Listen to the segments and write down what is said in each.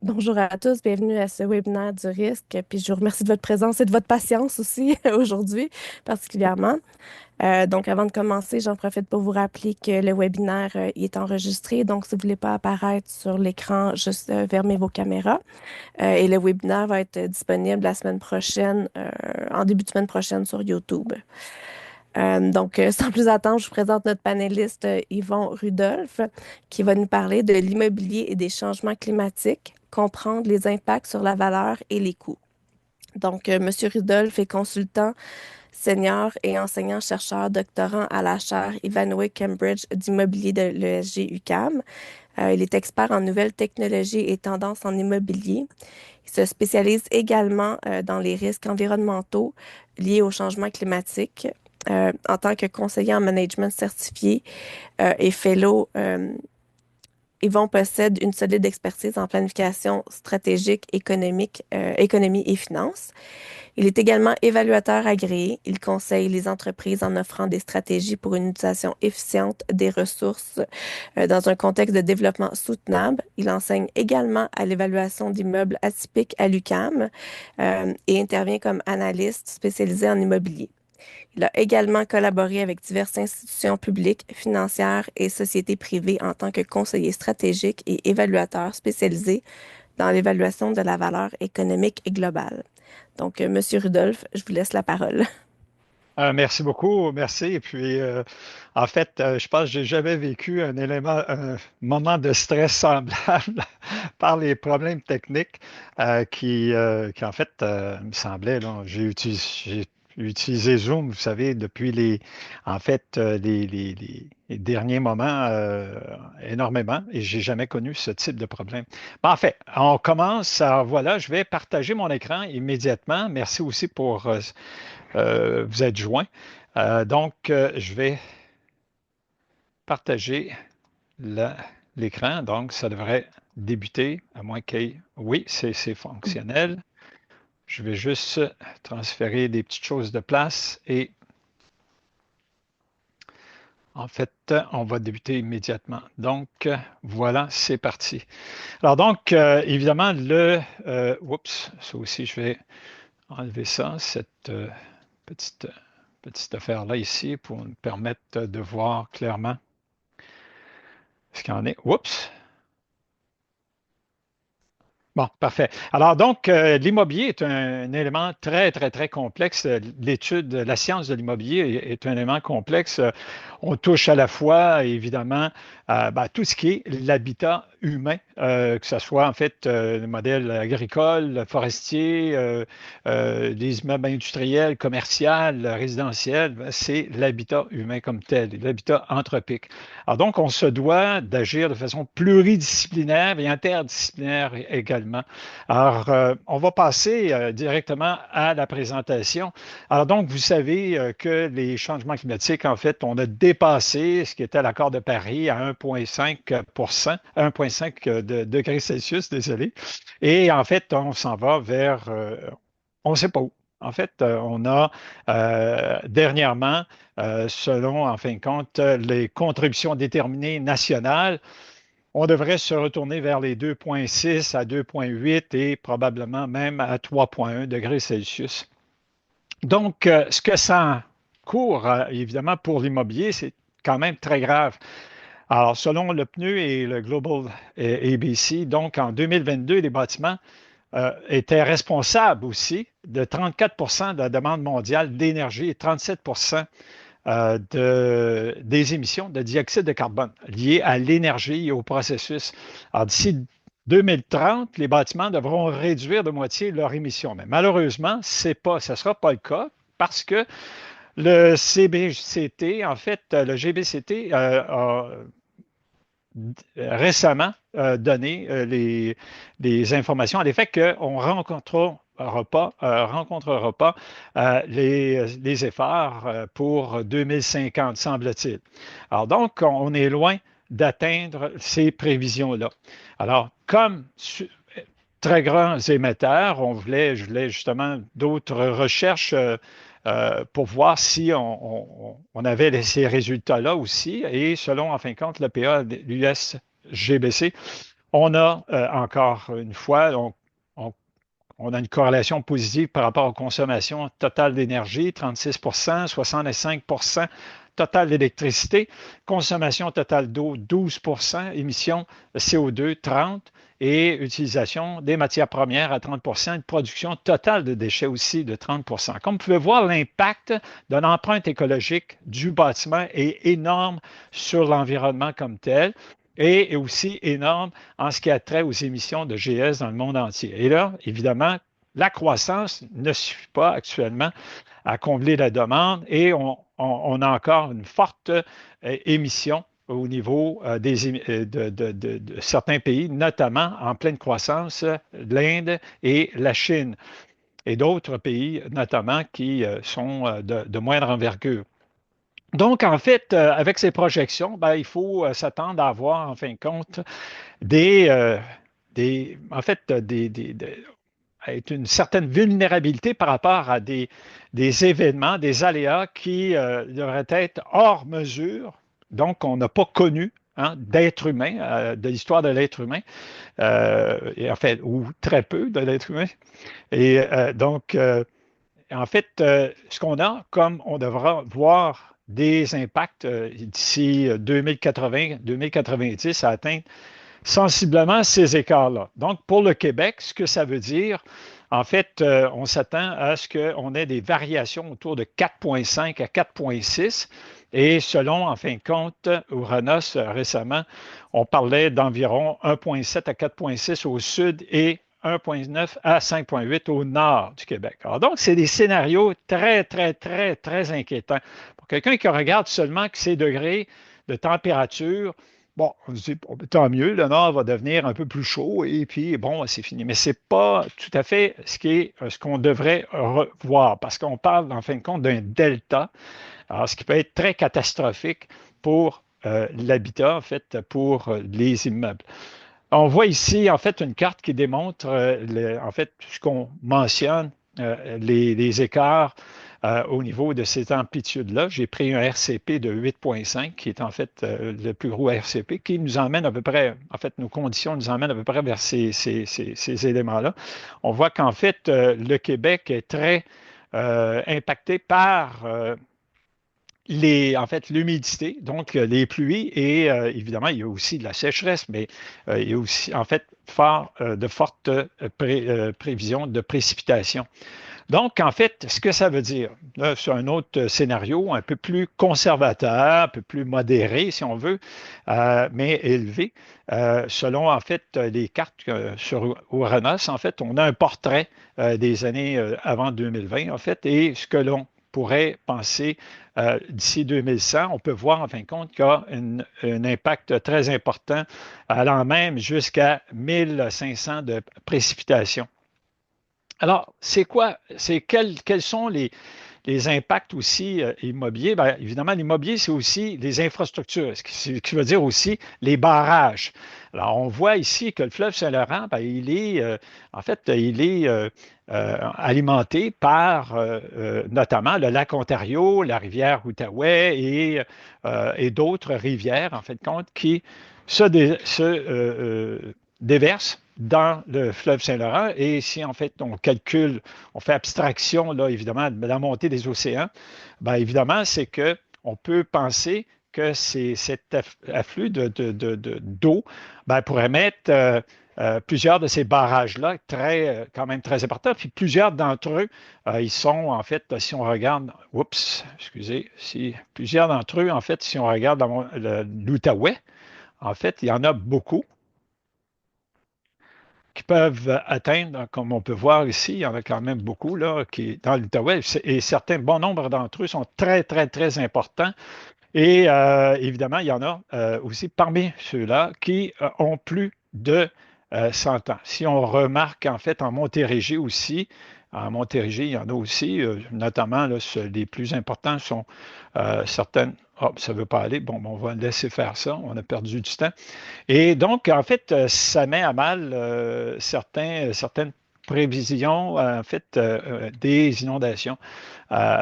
Bonjour à tous, bienvenue à ce webinaire du risque. Puis je vous remercie de votre présence et de votre patience aussi aujourd'hui, particulièrement. Avant de commencer, j'en profite pour vous rappeler que le webinaire il est enregistré. Donc, si vous ne voulez pas apparaître sur l'écran, juste fermez vos caméras. Et le webinaire va être disponible la semaine prochaine, en début de semaine prochaine sur YouTube. Sans plus attendre, je vous présente notre panéliste Yvon Rudolph, qui va nous parler de l'immobilier et des changements climatiques, comprendre les impacts sur la valeur et les coûts. Monsieur Rudolph est consultant senior et enseignant-chercheur doctorant à la chaire Ivanhoe Cambridge d'immobilier de l'ESG UQAM. Il est expert en nouvelles technologies et tendances en immobilier. Il se spécialise également dans les risques environnementaux liés au changement climatique. En tant que conseiller en management certifié et fellow, Yvon possède une solide expertise en planification stratégique, économie et finances. Il est également évaluateur agréé. Il conseille les entreprises en offrant des stratégies pour une utilisation efficiente des ressources dans un contexte de développement soutenable. Il enseigne également à l'évaluation d'immeubles atypiques à l'UQAM et intervient comme analyste spécialisé en immobilier. Il a également collaboré avec diverses institutions publiques, financières et sociétés privées en tant que conseiller stratégique et évaluateur spécialisé dans l'évaluation de la valeur économique et globale. Monsieur Rudolph, je vous laisse la parole. Merci beaucoup, merci. Et puis, en fait, je pense que j'ai jamais vécu un moment de stress semblable par les problèmes techniques qui en fait, me semblait, là, j'ai utilisé Zoom, vous savez, depuis en fait, les derniers moments énormément, et j'ai jamais connu ce type de problème. Bon, en fait, on commence. Alors, voilà, je vais partager mon écran immédiatement. Merci aussi pour vous êtes joint. Je vais partager l'écran. Donc, ça devrait débuter, à moins qu'il y ait... Oui, c'est fonctionnel. Je vais juste transférer des petites choses de place et en fait, on va débuter immédiatement. Donc, voilà, c'est parti. Alors donc, évidemment, oups, ça aussi, je vais enlever ça, cette petite petite affaire-là ici pour nous permettre de voir clairement ce qu'il en est. Oups! Bon, parfait. Alors donc, l'immobilier est un élément très, très, très complexe. L'étude, la science de l'immobilier est un élément complexe. On touche à la fois, évidemment, tout ce qui est l'habitat humain, que ce soit en fait le modèle agricole, forestier, les immeubles industriels, commerciaux, résidentiels, c'est l'habitat humain comme tel, l'habitat anthropique. Alors donc, on se doit d'agir de façon pluridisciplinaire et interdisciplinaire également. Alors, on va passer directement à la présentation. Alors donc, vous savez que les changements climatiques, en fait, on a dépassé ce qui était l'accord de Paris à 1,5 degrés Celsius, désolé. Et en fait, on s'en va vers, on ne sait pas où. En fait, on a dernièrement selon, en fin de compte, les contributions déterminées nationales, on devrait se retourner vers les 2,6 à 2,8 et probablement même à 3,1 degrés Celsius. Donc, ce que ça court, évidemment, pour l'immobilier, c'est quand même très grave. Alors, selon le PNU et le Global ABC, donc en 2022, les bâtiments étaient responsables aussi de 34 de la demande mondiale d'énergie et 37 des émissions de dioxyde de carbone liées à l'énergie et au processus. Alors, d'ici 2030, les bâtiments devront réduire de moitié leurs émissions. Mais malheureusement, ça ne sera pas le cas parce que le CBCT, en fait, le GBCT a récemment donné les informations à l'effet qu'on rencontrera pas les efforts pour 2050, semble-t-il. Alors donc, on est loin d'atteindre ces prévisions-là. Alors, comme très grands émetteurs, je voulais justement d'autres recherches pour voir si on avait ces résultats-là aussi. Et selon, en fin de compte, l'APA, l'USGBC, On a encore une fois, on- on a une corrélation positive par rapport aux consommations totales d'énergie, 36 65 total d'électricité, consommation totale d'eau, 12 émissions de CO2, 30 et utilisation des matières premières à 30 une production totale de déchets aussi de 30 Comme vous pouvez voir, l'impact de l'empreinte écologique du bâtiment est énorme sur l'environnement comme tel et est aussi énorme en ce qui a trait aux émissions de GS dans le monde entier. Et là, évidemment, la croissance ne suffit pas actuellement à combler la demande et on a encore une forte émission au niveau de certains pays, notamment en pleine croissance, l'Inde et la Chine, et d'autres pays, notamment, qui sont de moindre envergure. Donc, en fait, avec ces projections, ben, il faut s'attendre à avoir, en fin de compte, des, euh, en fait, une certaine vulnérabilité par rapport à des événements, des aléas qui devraient être hors mesure, donc on n'a pas connu d'être humain, de l'histoire de l'être humain, et en fait, ou très peu de l'être humain. Et en fait, ce qu'on a, comme on devra voir des impacts d'ici 2080, 2090 à atteindre sensiblement ces écarts-là. Donc, pour le Québec, ce que ça veut dire, en fait, on s'attend à ce qu'on ait des variations autour de 4,5 à 4,6. Et selon, en fin de compte, Ouranos, récemment, on parlait d'environ 1,7 à 4,6 au sud et 1,9 à 5,8 au nord du Québec. Alors, donc, c'est des scénarios très, très, très, très inquiétants. Pour quelqu'un qui regarde seulement que ces degrés de température, bon, on se dit, bon, tant mieux, le nord va devenir un peu plus chaud et puis, bon, c'est fini. Mais ce n'est pas tout à fait ce qu'on devrait revoir parce qu'on parle, en fin de compte, d'un delta, alors, ce qui peut être très catastrophique pour l'habitat, en fait, pour les immeubles. On voit ici, en fait, une carte qui démontre, en fait, ce qu'on mentionne, les écarts au niveau de ces amplitudes-là. J'ai pris un RCP de 8,5, qui est en fait le plus gros RCP, qui nous emmène à peu près, en fait, nos conditions nous emmènent à peu près vers ces éléments-là. On voit qu'en fait, le Québec est très impacté par en fait, l'humidité, donc les pluies, et évidemment, il y a aussi de la sécheresse, mais il y a aussi, en fait, de fortes prévisions de précipitations. Donc, en fait, ce que ça veut dire, là, c'est un autre scénario un peu plus conservateur, un peu plus modéré, si on veut, mais élevé. Selon, en fait, les cartes sur Uranus, en fait, on a un portrait des années avant 2020, en fait, et ce que l'on pourrait penser d'ici 2100, on peut voir en fin de compte qu'il y a un impact très important, allant même jusqu'à 1500 de précipitations. Alors, c'est quoi, quels sont les impacts aussi immobiliers? Bien, évidemment, l'immobilier, c'est aussi les infrastructures, ce qui veut dire aussi les barrages. Alors, on voit ici que le fleuve Saint-Laurent, bien, en fait, il est alimenté par notamment le lac Ontario, la rivière Outaouais et d'autres rivières, en fait, compte, qui déversent dans le fleuve Saint-Laurent. Et si en fait on calcule, on fait abstraction là, évidemment de la montée des océans, bien évidemment, c'est que on peut penser que cet afflux d'eau pourrait mettre plusieurs de ces barrages-là quand même très importants. Puis plusieurs d'entre eux, ils sont en fait, si on regarde, oups, excusez, si plusieurs d'entre eux, en fait, si on regarde dans l'Outaouais, en fait, il y en a beaucoup qui peuvent atteindre, comme on peut voir ici, il y en a quand même beaucoup là, qui, dans l'Outaouais, et certains, bon nombre d'entre eux sont très, très, très importants. Et évidemment, il y en a aussi parmi ceux-là qui ont plus de 100 ans. Si on remarque en fait en Montérégie aussi, en Montérégie, il y en a aussi, notamment là, les plus importants sont certaines. Oh, ça ne veut pas aller. Bon, on va laisser faire ça. On a perdu du temps. Et donc, en fait, ça met à mal certaines prévision, en fait, des inondations. Euh,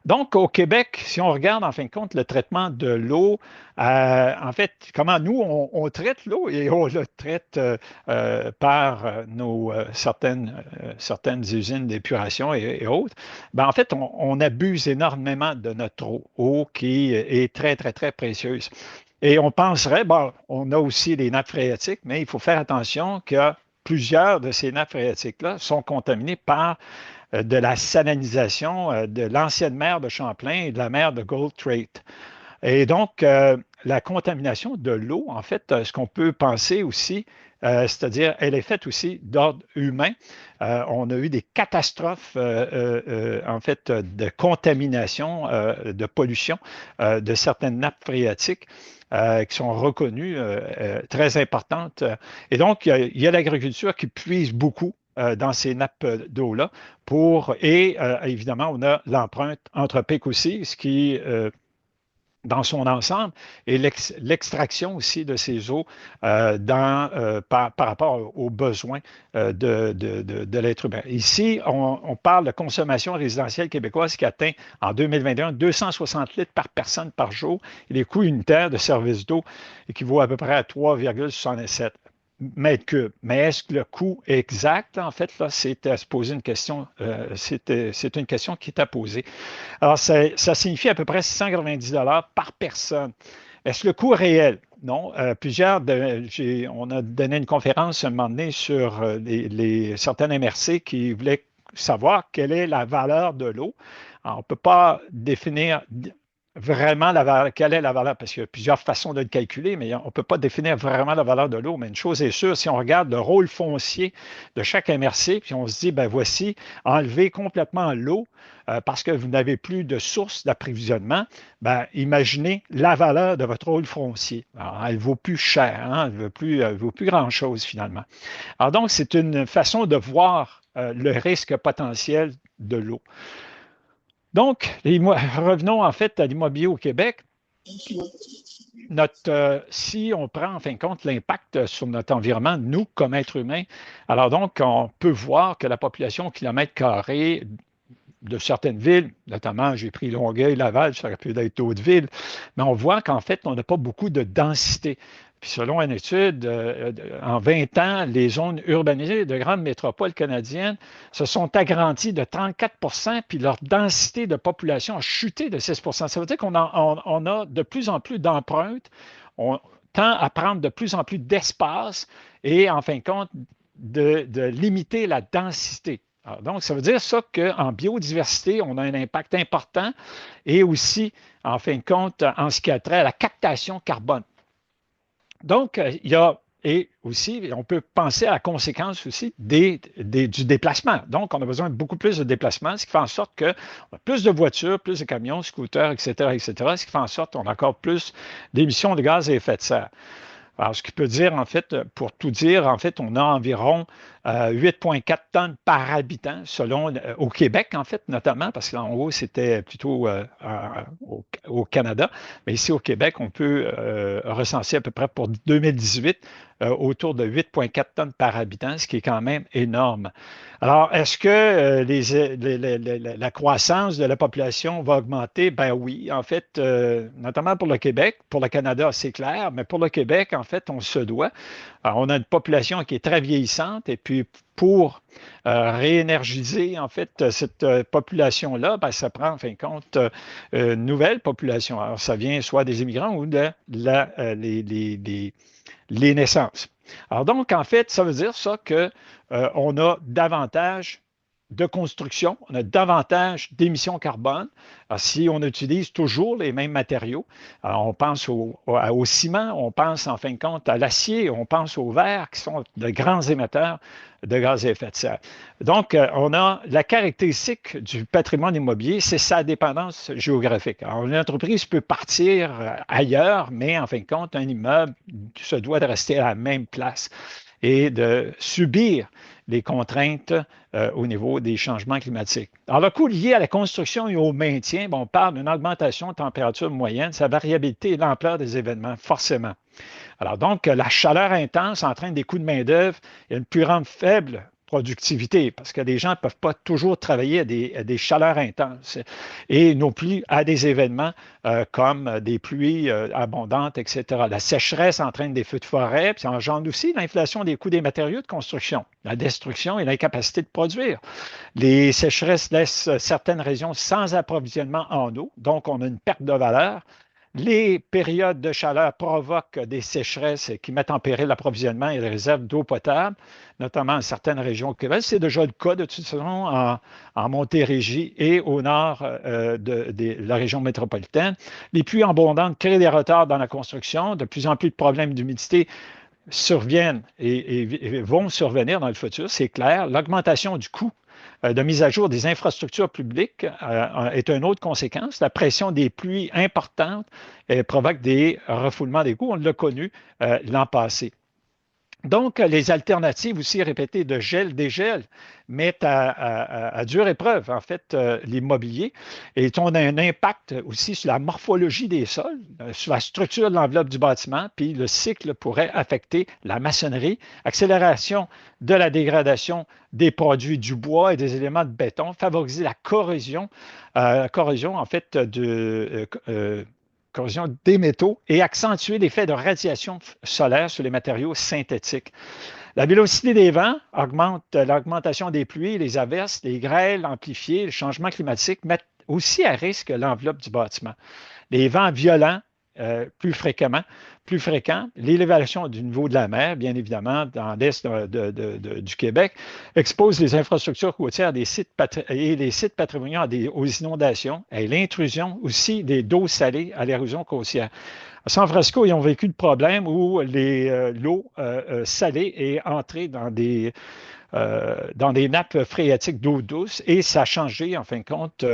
donc, au Québec, si on regarde en fin de compte le traitement de l'eau, en fait, comment nous, on traite l'eau et on le traite par certaines usines d'épuration et autres, ben, en fait, on abuse énormément de notre eau qui est très, très, très précieuse. Et on penserait, bon, on a aussi les nappes phréatiques, mais il faut faire attention que plusieurs de ces nappes phréatiques-là sont contaminées par de la salinisation de l'ancienne mer de Champlain et de la mer de Goldthwaite. Et donc, la contamination de l'eau, en fait, ce qu'on peut penser aussi, c'est-à-dire, elle est faite aussi d'ordre humain. On a eu des catastrophes, en fait, de contamination, de pollution de certaines nappes phréatiques. Qui sont reconnues très importantes. Et donc, il y a l'agriculture qui puise beaucoup dans ces nappes d'eau-là et évidemment, on a l'empreinte anthropique aussi, ce qui dans son ensemble et l'extraction aussi de ces eaux par rapport aux besoins de l'être humain. Ici, on parle de consommation résidentielle québécoise qui atteint en 2021 260 litres par personne par jour et les coûts unitaires de service d'eau équivaut à peu près à 3,67 mètres cubes. Mais est-ce que le coût exact, en fait, là, c'est à se poser une question, c'est une question qui est à poser. Alors, ça signifie à peu près 690 par personne. Est-ce le coût réel? Non. On a donné une conférence un moment donné sur certaines MRC qui voulaient savoir quelle est la valeur de l'eau. Alors, on ne peut pas définir vraiment quelle est la valeur, parce qu'il y a plusieurs façons de le calculer, mais on ne peut pas définir vraiment la valeur de l'eau. Mais une chose est sûre, si on regarde le rôle foncier de chaque MRC, puis on se dit, ben voici, enlever complètement l'eau parce que vous n'avez plus de source d'approvisionnement, ben, imaginez la valeur de votre rôle foncier. Alors, elle ne vaut plus cher, hein, elle ne vaut plus grand-chose finalement. Alors donc, c'est une façon de voir le risque potentiel de l'eau. Donc, revenons en fait à l'immobilier au Québec. Si on prend en fin de compte l'impact sur notre environnement, nous, comme êtres humains, alors donc, on peut voir que la population au kilomètre carré de certaines villes, notamment, j'ai pris Longueuil, Laval, ça aurait pu être d'autres villes, mais on voit qu'en fait, on n'a pas beaucoup de densité. Puis selon une étude, en 20 ans, les zones urbanisées de grandes métropoles canadiennes se sont agrandies de 34 puis leur densité de population a chuté de 6 Ça veut dire qu'on a de plus en plus d'empreintes, on tend à prendre de plus en plus d'espace et, en fin de compte, de limiter la densité. Alors, donc, ça veut dire ça qu'en biodiversité, on a un impact important et aussi, en fin de compte, en ce qui a trait à la captation carbone. Donc, il y a, et aussi, on peut penser à la conséquence aussi du déplacement. Donc, on a besoin de beaucoup plus de déplacement, ce qui fait en sorte qu'on a plus de voitures, plus de camions, scooters, etc., ce qui fait en sorte qu'on a encore plus d'émissions de gaz à effet de serre. Alors, ce qui peut dire, en fait, pour tout dire, en fait, on a environ 8,4 tonnes par habitant, au Québec, en fait, notamment, parce qu'en haut, c'était plutôt au Canada. Mais ici, au Québec, on peut recenser à peu près pour 2018 autour de 8,4 tonnes par habitant, ce qui est quand même énorme. Alors, est-ce que la croissance de la population va augmenter? Ben oui, en fait, notamment pour le Québec. Pour le Canada, c'est clair, mais pour le Québec, en fait, on se doit. Alors, on a une population qui est très vieillissante et puis pour réénergiser, en fait, cette population-là, ben, ça prend, en fin de compte, une nouvelle population. Alors, ça vient soit des immigrants ou les naissances. Alors donc, en fait, ça veut dire ça qu'on a davantage de construction, on a davantage d'émissions carbone. Alors, si on utilise toujours les mêmes matériaux, alors on pense au ciment, on pense en fin de compte à l'acier, on pense au verre, qui sont de grands émetteurs de gaz à effet de serre. Donc, on a la caractéristique du patrimoine immobilier, c'est sa dépendance géographique. Alors, une entreprise peut partir ailleurs, mais en fin de compte, un immeuble se doit de rester à la même place et de subir les contraintes au niveau des changements climatiques. Alors, le coût lié à la construction et au maintien, on parle d'une augmentation de température moyenne, sa variabilité et l'ampleur des événements, forcément. Alors donc, la chaleur intense entraîne des coûts de main-d'œuvre et une plus grande faible productivité, parce que les gens ne peuvent pas toujours travailler à des chaleurs intenses et non plus à des événements comme des pluies abondantes, etc. La sécheresse entraîne des feux de forêt, puis engendre aussi l'inflation des coûts des matériaux de construction, la destruction et l'incapacité de produire. Les sécheresses laissent certaines régions sans approvisionnement en eau, donc on a une perte de valeur. Les périodes de chaleur provoquent des sécheresses qui mettent en péril l'approvisionnement et les réserves d'eau potable, notamment dans certaines régions au Québec. C'est déjà le cas de toute façon en Montérégie et au nord de la région métropolitaine. Les pluies abondantes créent des retards dans la construction, de plus en plus de problèmes d'humidité surviennent et vont survenir dans le futur, c'est clair. L'augmentation du coût de mise à jour des infrastructures publiques est une autre conséquence. La pression des pluies importantes provoque des refoulements des coûts. On l'a connu l'an passé. Donc, les alternatives aussi répétées de gel-dégel mettent à dure épreuve, en fait, l'immobilier. Et on a un impact aussi sur la morphologie des sols, sur la structure de l'enveloppe du bâtiment, puis le cycle pourrait affecter la maçonnerie, accélération de la dégradation des produits du bois et des éléments de béton, favoriser la corrosion en fait, corrosion des métaux et accentuer l'effet de radiation solaire sur les matériaux synthétiques. La vélocité des vents augmente l'augmentation des pluies, les averses, les grêles amplifiées, le changement climatique mettent aussi à risque l'enveloppe du bâtiment. Les vents violents, plus fréquents, l'élévation du niveau de la mer, bien évidemment, dans l'est du Québec, expose les infrastructures côtières et les sites patrimoniaux aux inondations et l'intrusion aussi des d'eau salée à l'érosion côtière. À San Francisco, ils ont vécu le problème où l'eau salée est entrée dans des nappes phréatiques d'eau douce et ça a changé, en fin de compte,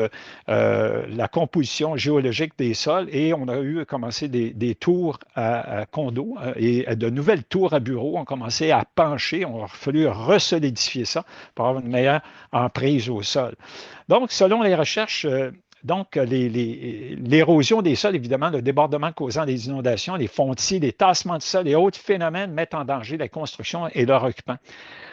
la composition géologique des sols et on a eu commencé des tours à condos et de nouvelles tours à bureaux ont commencé à pencher. On a fallu resolidifier ça pour avoir une meilleure emprise au sol. Donc, selon les recherches, donc, l'érosion des sols, évidemment, le débordement causant des inondations, les fontis, les tassements de sol et autres phénomènes mettent en danger la construction et leurs occupants.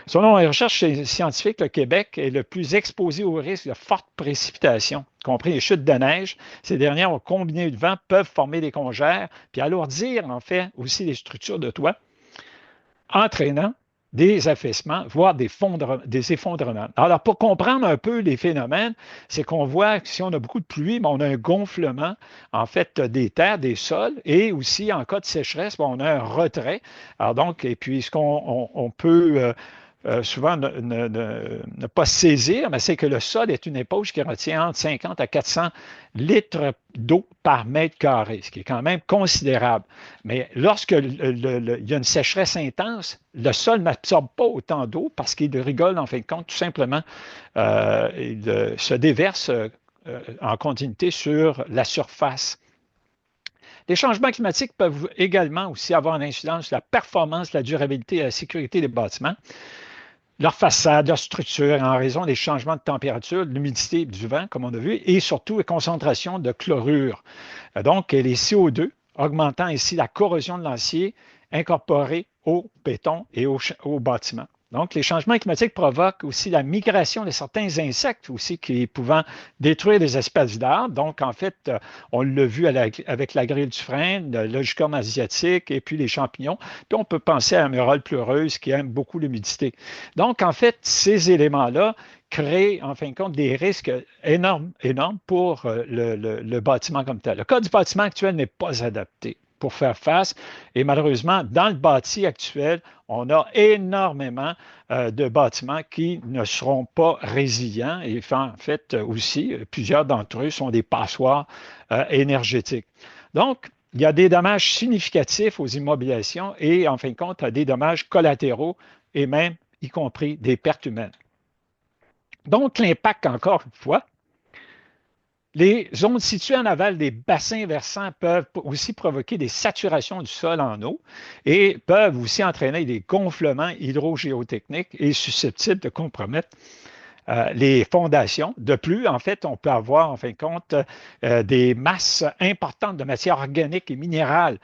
Selon les recherches scientifiques, le Québec est le plus exposé au risque de fortes précipitations, y compris les chutes de neige. Ces dernières, au combiné de vent, peuvent former des congères, puis alourdir, en fait, aussi les structures de toit, entraînant des affaissements, voire des effondrements. Alors, pour comprendre un peu les phénomènes, c'est qu'on voit que si on a beaucoup de pluie, on a un gonflement, en fait, des terres, des sols, et aussi, en cas de sécheresse, on a un retrait. Alors donc, et puis, ce qu'on peut souvent ne pas saisir, mais c'est que le sol est une éponge qui retient entre 50 à 400 litres d'eau par mètre carré, ce qui est quand même considérable. Mais lorsque il y a une sécheresse intense, le sol n'absorbe pas autant d'eau parce qu'il rigole, en fin de compte, tout simplement, il se déverse en continuité sur la surface. Les changements climatiques peuvent également aussi avoir une incidence sur la performance, la durabilité et la sécurité des bâtiments. Leur façade, leur structure, en raison des changements de température, de l'humidité du vent, comme on a vu, et surtout les concentrations de chlorure. Donc, les CO2, augmentant ici la corrosion de l'acier incorporé au béton et au bâtiment. Donc, les changements climatiques provoquent aussi la migration de certains insectes aussi qui pouvant détruire des espèces d'arbres. Donc, en fait, on l'a vu avec la grille du frein, le logicum asiatique et puis les champignons. Puis, on peut penser à la murale pleureuse qui aime beaucoup l'humidité. Donc, en fait, ces éléments-là créent, en fin de compte, des risques énormes pour le bâtiment comme tel. Le cas du bâtiment actuel n'est pas adapté pour faire face. Et malheureusement, dans le bâti actuel, on a énormément de bâtiments qui ne seront pas résilients. Et en fait, aussi, plusieurs d'entre eux sont des passoires énergétiques. Donc, il y a des dommages significatifs aux immobilisations et, en fin de compte, des dommages collatéraux et même, y compris, des pertes humaines. Donc, l'impact, encore une fois, les zones situées en aval des bassins versants peuvent aussi provoquer des saturations du sol en eau et peuvent aussi entraîner des gonflements hydrogéotechniques et susceptibles de compromettre les fondations. De plus, en fait, on peut avoir, en fin de compte, des masses importantes de matières organiques et minérales,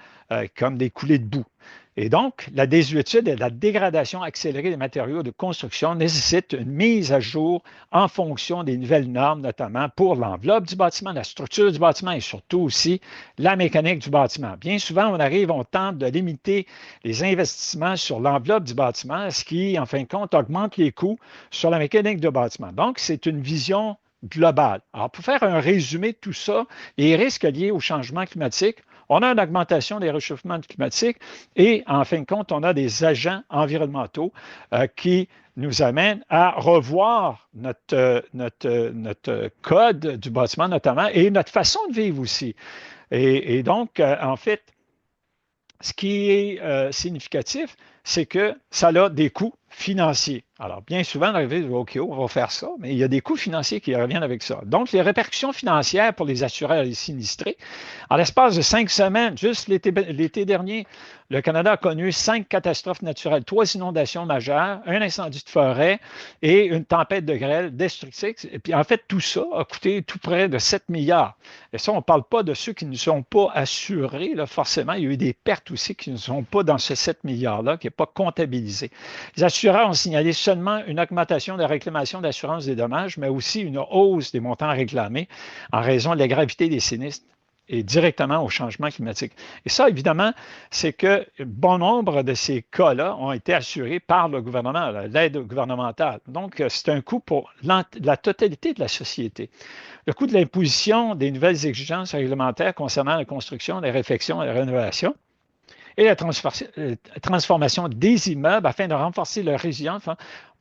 comme des coulées de boue. Et donc, la désuétude et la dégradation accélérée des matériaux de construction nécessitent une mise à jour en fonction des nouvelles normes, notamment pour l'enveloppe du bâtiment, la structure du bâtiment et surtout aussi la mécanique du bâtiment. Bien souvent, on tente de limiter les investissements sur l'enveloppe du bâtiment, ce qui, en fin de compte, augmente les coûts sur la mécanique du bâtiment. Donc, c'est une vision globale. Alors, pour faire un résumé de tout ça, les risques liés au changement climatique, on a une augmentation des réchauffements climatiques et, en fin de compte, on a des agents environnementaux qui nous amènent à revoir notre code du bâtiment notamment et notre façon de vivre aussi. Et donc, en fait, ce qui est significatif, c'est que ça a des coûts financiers. Alors, bien souvent, on arrive, OK, on va faire ça, mais il y a des coûts financiers qui reviennent avec ça. Donc, les répercussions financières pour les assureurs et les sinistrés, en l'espace de 5 semaines, juste l'été dernier, le Canada a connu 5 catastrophes naturelles, 3 inondations majeures, un incendie de forêt et une tempête de grêle destructrice. Et puis, en fait, tout ça a coûté tout près de 7 milliards. Et ça, on ne parle pas de ceux qui ne sont pas assurés, là, forcément. Il y a eu des pertes aussi qui ne sont pas dans ce 7 milliards-là, qui n'est pas comptabilisé. Les assureurs ont signalé seulement une augmentation de la réclamation d'assurance des dommages, mais aussi une hausse des montants réclamés en raison de la gravité des sinistres et directement au changement climatique. Et ça, évidemment, c'est que bon nombre de ces cas-là ont été assurés par le gouvernement, l'aide gouvernementale. Donc, c'est un coût pour la totalité de la société. Le coût de l'imposition des nouvelles exigences réglementaires concernant la construction, les réfections et la rénovation et la transformation des immeubles afin de renforcer leur résilience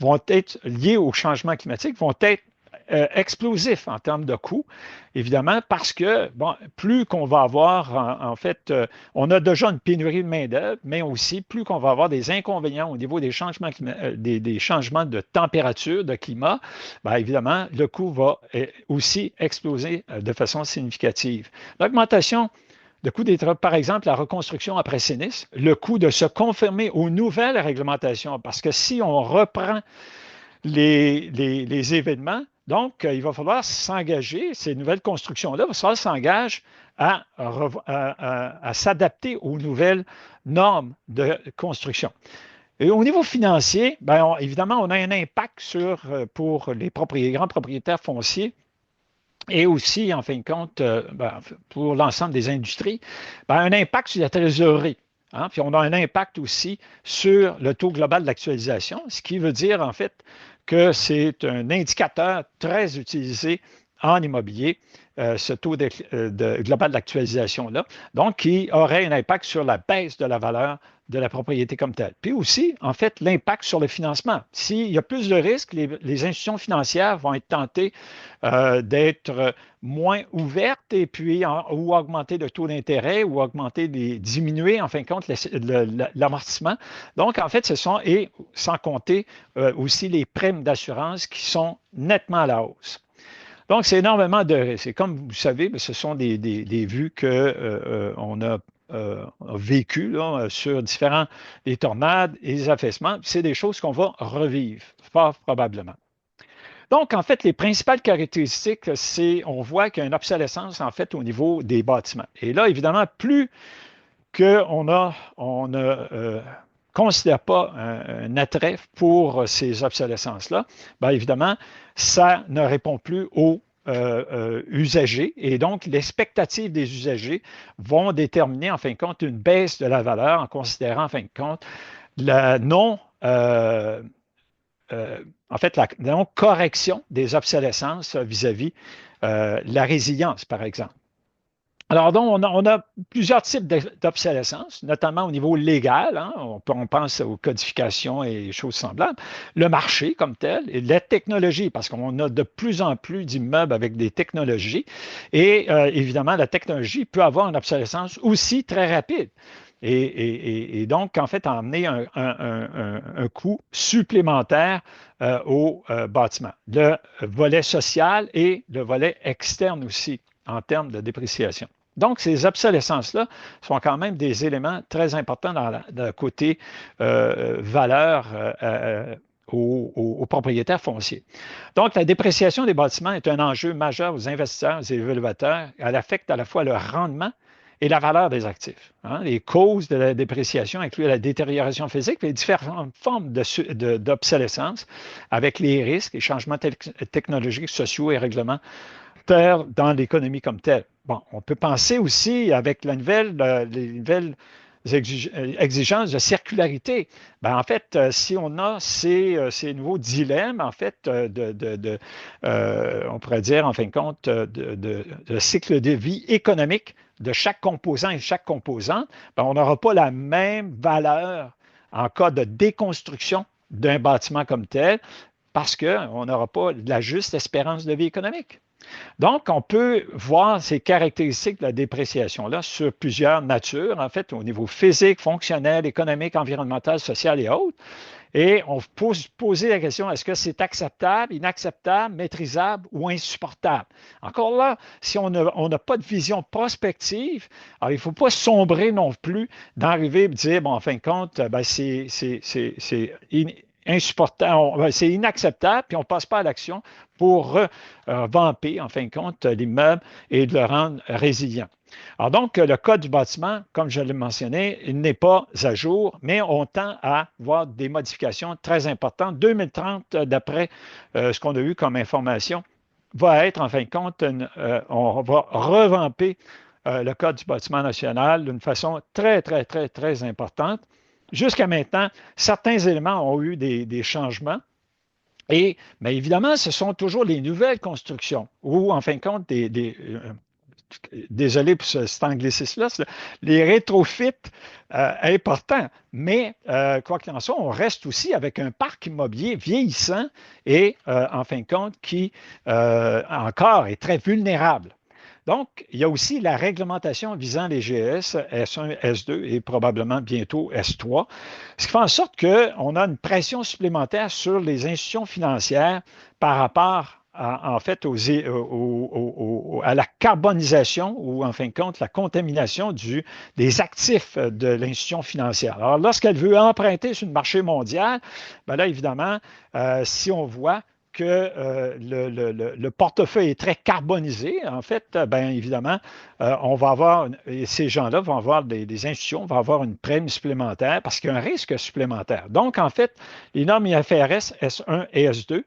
vont être liés au changement climatique, vont être explosifs en termes de coûts, évidemment, parce que, bon, plus qu'on va avoir, en fait, on a déjà une pénurie de main-d'œuvre, mais aussi plus qu'on va avoir des inconvénients au niveau des changements, des changements de température, de climat, bien, évidemment, le coût va aussi exploser de façon significative. L'augmentation de coût des travaux, par exemple, la reconstruction après sinistre, le coût de se conformer aux nouvelles réglementations, parce que si on reprend les événements, donc il va falloir s'engager, ces nouvelles constructions-là, il va falloir s'engager à s'adapter aux nouvelles normes de construction. Et au niveau financier, bien, évidemment, on a un impact pour les grands propriétaires fonciers et aussi, en fin de compte, pour l'ensemble des industries, un impact sur la trésorerie. Hein? Puis on a un impact aussi sur le taux global d'actualisation, ce qui veut dire en fait que c'est un indicateur très utilisé en immobilier, ce taux global d'actualisation-là, donc qui aurait un impact sur la baisse de la valeur de la propriété comme telle. Puis aussi, en fait, l'impact sur le financement. S'il y a plus de risques, les institutions financières vont être tentées d'être moins ouvertes et puis ou augmenter le taux d'intérêt ou diminuer en fin de compte l'amortissement. Donc, en fait, et sans compter aussi les primes d'assurance qui sont nettement à la hausse. Donc, c'est énormément de risques. Et comme vous savez, ce sont des vues qu'on a vécues là, sur des tornades et des affaissements. C'est des choses qu'on va revivre, fort probablement. Donc, en fait, les principales caractéristiques, on voit qu'il y a une obsolescence, en fait, au niveau des bâtiments. Et là, évidemment, plus qu'on ne considère pas un attrait pour ces obsolescences-là, bien évidemment, ça ne répond plus aux usagers. Et donc, l'expectative des usagers vont déterminer, en fin de compte, une baisse de la valeur en considérant, en fin de compte, la non-correction des obsolescences vis-à-vis la résilience, par exemple. Alors, donc, on a plusieurs types d'obsolescence, notamment au niveau légal. Hein, on pense aux codifications et choses semblables. Le marché comme tel, et la technologie, parce qu'on a de plus en plus d'immeubles avec des technologies. Et évidemment, la technologie peut avoir une obsolescence aussi très rapide. Et donc, en fait, emmener un coût supplémentaire au bâtiment. Le volet social et le volet externe aussi, en termes de dépréciation. Donc, ces obsolescences-là sont quand même des éléments très importants dans le côté valeur aux propriétaires fonciers. Donc, la dépréciation des bâtiments est un enjeu majeur aux investisseurs, aux évaluateurs. Elle affecte à la fois le rendement et la valeur des actifs. Hein. Les causes de la dépréciation incluent la détérioration physique et les différentes formes d'obsolescence avec les risques et changements technologiques, sociaux et réglementaires dans l'économie comme telle. Bon, on peut penser aussi avec les nouvelles exigences de circularité. Ben, en fait, si on a ces nouveaux dilemmes, en fait, on pourrait dire, en fin de compte, de cycle de vie économique de chaque composant et chaque composante, ben, on n'aura pas la même valeur en cas de déconstruction d'un bâtiment comme tel parce qu'on n'aura pas la juste espérance de vie économique. Donc, on peut voir ces caractéristiques de la dépréciation-là sur plusieurs natures, en fait, au niveau physique, fonctionnel, économique, environnemental, social et autres. Et on peut se poser la question, est-ce que c'est acceptable, inacceptable, maîtrisable ou insupportable? Encore là, si on n'a pas de vision prospective, alors il ne faut pas sombrer non plus d'arriver et dire, bon, en fin de compte, ben, c'est insupportable, c'est inacceptable, puis on ne passe pas à l'action pour vamper, en fin de compte, l'immeuble et de le rendre résilient. Alors donc, le code du bâtiment, comme je l'ai mentionné, il n'est pas à jour, mais on tend à voir des modifications très importantes. 2030, d'après ce qu'on a eu comme information, va être, en fin de compte, on va revamper le code du bâtiment national d'une façon très, très, très, très importante. Jusqu'à maintenant, certains éléments ont eu des changements. Et bien évidemment, ce sont toujours les nouvelles constructions ou, en fin de compte, désolé pour cet anglicisme-là, les rétrofits importants. Mais, quoi qu'il en soit, on reste aussi avec un parc immobilier vieillissant et, en fin de compte, qui encore est très vulnérable. Donc, il y a aussi la réglementation visant les GES, S1, S2 et probablement bientôt S3, ce qui fait en sorte qu'on a une pression supplémentaire sur les institutions financières par rapport en fait à la carbonisation ou en fin de compte la contamination des actifs de l'institution financière. Alors, lorsqu'elle veut emprunter sur le marché mondial, bien là, évidemment, si on voit que le portefeuille est très carbonisé, en fait, bien évidemment, on va avoir, et ces gens-là vont avoir des institutions, vont avoir une prime supplémentaire parce qu'il y a un risque supplémentaire. Donc, en fait, les normes IFRS S1 et S2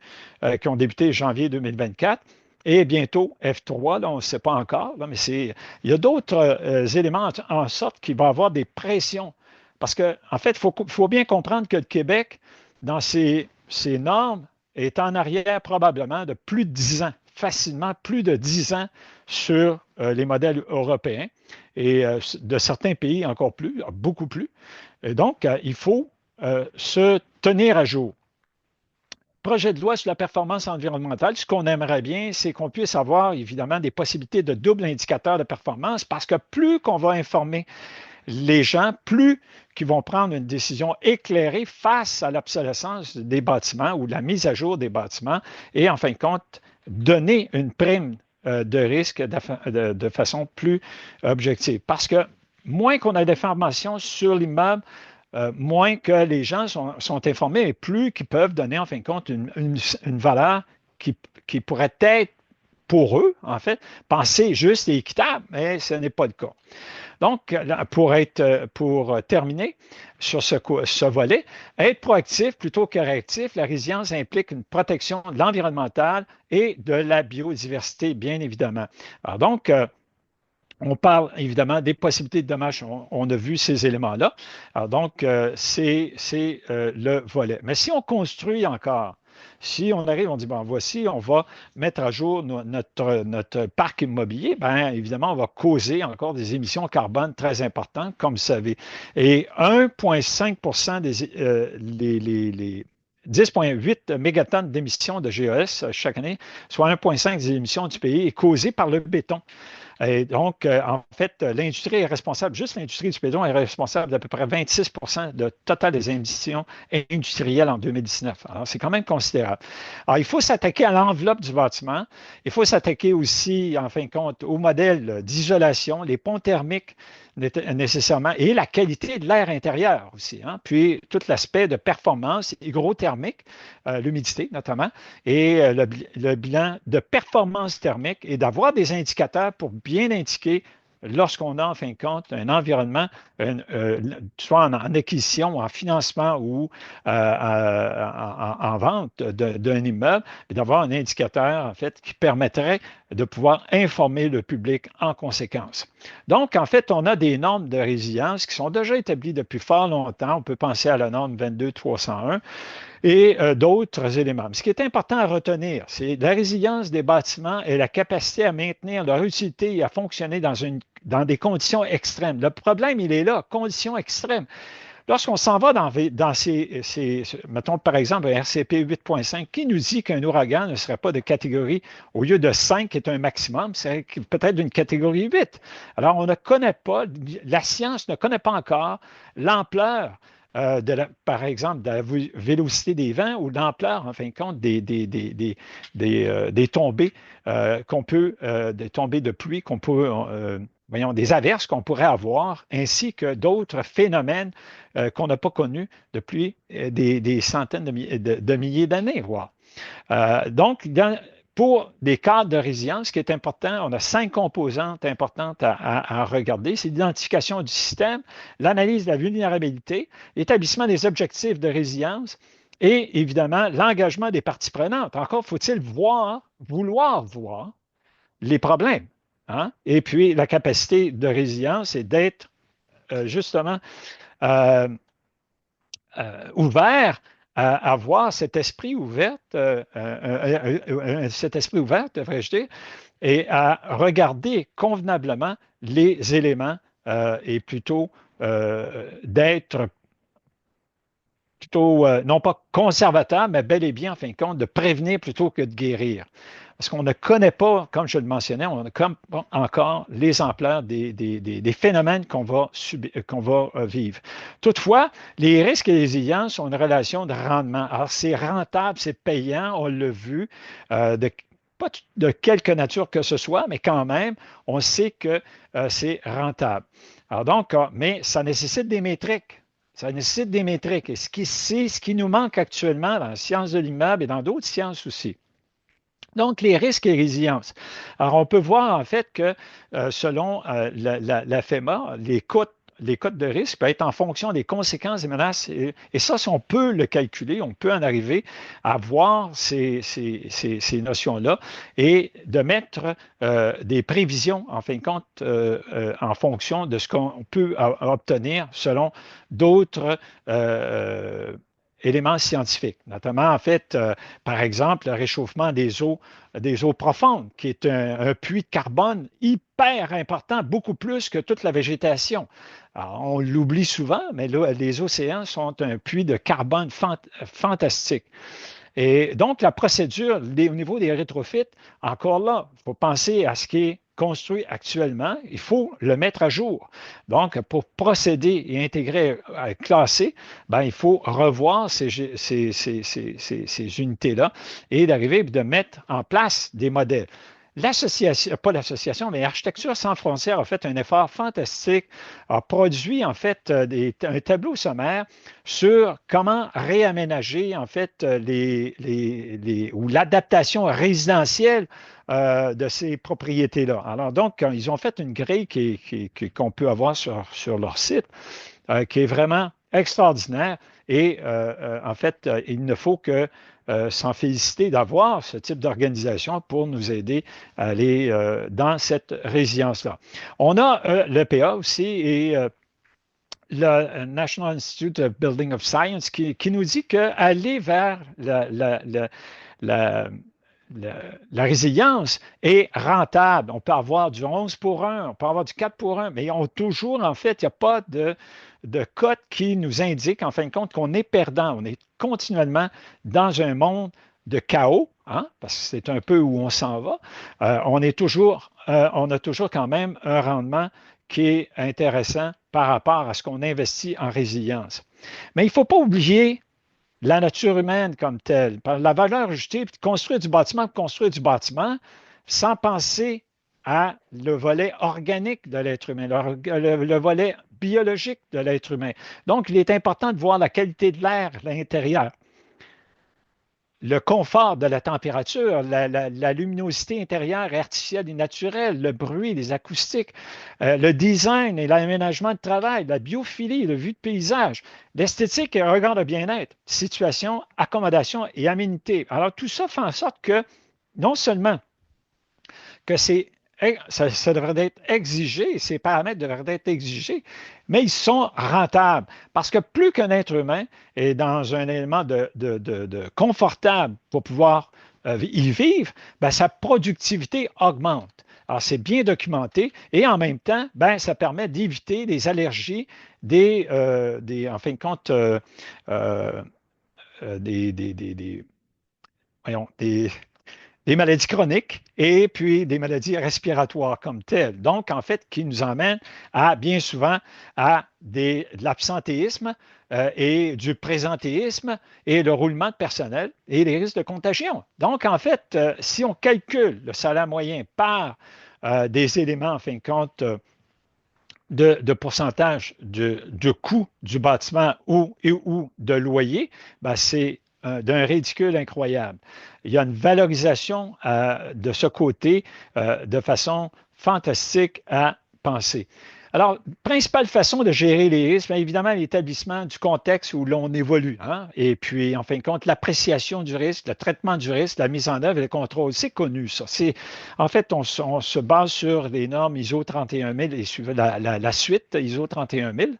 qui ont débuté janvier 2024 et bientôt F3, là, on ne sait pas encore, là, mais il y a d'autres éléments en sorte qu'il va y avoir des pressions. Parce qu'en en fait, il faut bien comprendre que le Québec, dans ses normes, est en arrière probablement de plus de 10 ans, facilement plus de 10 ans sur les modèles européens et de certains pays encore plus, beaucoup plus. Et donc, il faut se tenir à jour. Projet de loi sur la performance environnementale, ce qu'on aimerait bien, c'est qu'on puisse avoir évidemment des possibilités de double indicateur de performance parce que plus qu'on va informer les gens, plus qu'ils vont prendre une décision éclairée face à l'obsolescence des bâtiments ou la mise à jour des bâtiments et, en fin de compte, donner une prime de risque de façon plus objective. Parce que moins qu'on a d'informations sur l'immeuble, moins que les gens sont informés et plus qu'ils peuvent donner, en fin de compte, une valeur qui pourrait être pour eux, en fait, penser juste et équitable, mais ce n'est pas le cas. Donc, pour terminer sur ce volet, être proactif plutôt que réactif, la résilience implique une protection de l'environnemental et de la biodiversité, bien évidemment. Alors donc, on parle évidemment des possibilités de dommages. On a vu ces éléments-là. Alors donc, c'est le volet. Mais si on construit encore, si on arrive, on dit, bon, voici, on va mettre à jour notre parc immobilier, bien évidemment, on va causer encore des émissions carbone très importantes, comme vous savez. Et 1,5 les 10,8 mégatonnes d'émissions de GES chaque année, soit 1,5 des émissions du pays, est causée par le béton. Et donc, en fait, l'industrie est responsable, juste l'industrie du béton est responsable d'à peu près 26 de total des émissions industrielles en 2019. Alors, c'est quand même considérable. Alors, il faut s'attaquer à l'enveloppe du bâtiment. Il faut s'attaquer aussi, en fin de compte, au modèle d'isolation, les ponts thermiques nécessairement, et la qualité de l'air intérieur aussi. Hein? Puis, tout l'aspect de performance hygrothermique, l'humidité notamment, et le bilan de performance thermique et d'avoir des indicateurs pour bien indiquer lorsqu'on a, en fin de compte, un environnement, soit en acquisition, en financement ou en vente d'un immeuble, d'avoir un indicateur, en fait, qui permettrait de pouvoir informer le public en conséquence. Donc, en fait, on a des normes de résilience qui sont déjà établies depuis fort longtemps. On peut penser à la norme 22301 et d'autres éléments. Mais ce qui est important à retenir, c'est la résilience des bâtiments et la capacité à maintenir leur utilité et à fonctionner dans des conditions extrêmes. Le problème, il est là, conditions extrêmes. Lorsqu'on s'en va dans mettons par exemple un RCP 8.5 qui nous dit qu'un ouragan ne serait pas de catégorie, au lieu de 5 qui est un maximum, c'est peut-être d'une catégorie 8. Alors on ne connaît pas, la science ne connaît pas encore l'ampleur par exemple, de la vélocité des vents ou l'ampleur, en fin de compte, des tombées des tombées de pluie qu'on peut, voyons, des averses qu'on pourrait avoir, ainsi que d'autres phénomènes qu'on n'a pas connus depuis des centaines de milliers d'années, voire. Donc, pour des cadres de résilience, ce qui est important, on a 5 composantes importantes à regarder. C'est l'identification du système, l'analyse de la vulnérabilité, l'établissement des objectifs de résilience et évidemment l'engagement des parties prenantes. Encore faut-il vouloir voir les problèmes. Hein? Et puis la capacité de résilience est d'être justement euh, ouvert à voir cet esprit ouvert, devrais-je dire, et à regarder convenablement les éléments et plutôt d'être plutôt, non pas conservateur, mais bel et bien, en fin de compte, de prévenir plutôt que de guérir. Parce qu'on ne connaît pas, comme je le mentionnais, on ne connaît pas encore les ampleurs des phénomènes qu'on va vivre. Toutefois, les risques et les résiliences ont une relation de rendement. Alors, c'est rentable, c'est payant, on l'a vu, pas de quelque nature que ce soit, mais quand même, on sait que c'est rentable. Alors donc, mais ça nécessite des métriques. Ça nécessite des métriques. Et c'est ce qui nous manque actuellement dans la science de l'immeuble et dans d'autres sciences aussi. Donc, les risques et résilience. Alors, on peut voir en fait que selon la FEMA, les cotes de risque peuvent être en fonction des conséquences des menaces. Et ça, si on peut le calculer, on peut en arriver à voir ces notions-là et de mettre des prévisions, en fin de compte, en fonction de ce qu'on peut obtenir selon d'autres éléments scientifiques, notamment en fait, par exemple, le réchauffement des eaux profondes, qui est un puits de carbone hyper important, beaucoup plus que toute la végétation. Alors, on l'oublie souvent, mais là, les océans sont un puits de carbone fantastique. Et donc, la procédure au niveau des rétrofits, encore là, il faut penser à ce qui est construit actuellement, il faut le mettre à jour. Donc, pour procéder et intégrer, classer, ben, il faut revoir ces unités-là et d'arriver de mettre en place des modèles. L'association, pas l'association, mais Architecture sans frontières a fait un effort fantastique, a produit en fait un tableau sommaire sur comment réaménager en fait ou l'adaptation résidentielle de ces propriétés-là. Alors donc, ils ont fait une grille qu'on peut avoir sur leur site, qui est vraiment extraordinaire. Et en fait, il ne faut que s'en féliciter d'avoir ce type d'organisation pour nous aider à aller dans cette résilience-là. On a l'EPA aussi et le National Institute of Building of Science qui nous dit qu'aller vers la résilience est rentable. On peut avoir du 11 pour 1, on peut avoir du 4 pour 1, mais on toujours, en fait, il n'y a pas de cote qui nous indique, en fin de compte, qu'on est perdant. On est continuellement dans un monde de chaos, hein, parce que c'est un peu où on s'en va. On a toujours quand même un rendement qui est intéressant par rapport à ce qu'on investit en résilience. Mais il ne faut pas oublier la nature humaine comme telle. La valeur ajoutée, puis construire du bâtiment, sans penser à le volet organique de l'être humain, le volet biologique de l'être humain. Donc, il est important de voir la qualité de l'air à l'intérieur. le confort de la température, la luminosité intérieure et artificielle et naturelle, le bruit, les acoustiques, le design et l'aménagement de travail, la biophilie, le vue de paysage, l'esthétique et le regard de bien-être, situation, accommodation et aménité. Alors, tout ça fait en sorte que non seulement que ça devrait être exigé, ces paramètres devraient être exigés, mais ils sont rentables. Parce que plus qu'un être humain est dans un élément de confortable pour pouvoir y vivre, ben, sa productivité augmente. Alors, c'est bien documenté et en même temps, ben, ça permet d'éviter des allergies, en fin de compte, euh, voyons, des maladies chroniques et puis des maladies respiratoires comme telles. Donc, en fait, qui nous emmène à bien souvent à de l'absentéisme et du présentéisme et le roulement de personnel et les risques de contagion. Donc, en fait, si on calcule le salaire moyen par des éléments, en fin de compte, de pourcentage de coût du bâtiment ou de loyer, ben c'est d'un ridicule incroyable. Il y a une valorisation de ce côté de façon fantastique à penser. Alors, principale façon de gérer les risques, bien évidemment, l'établissement du contexte où l'on évolue. Hein? Et puis, en fin de compte, l'appréciation du risque, le traitement du risque, la mise en œuvre et le contrôle. C'est connu, ça. En fait, on se base sur les normes ISO 31000 et la suite ISO 31000.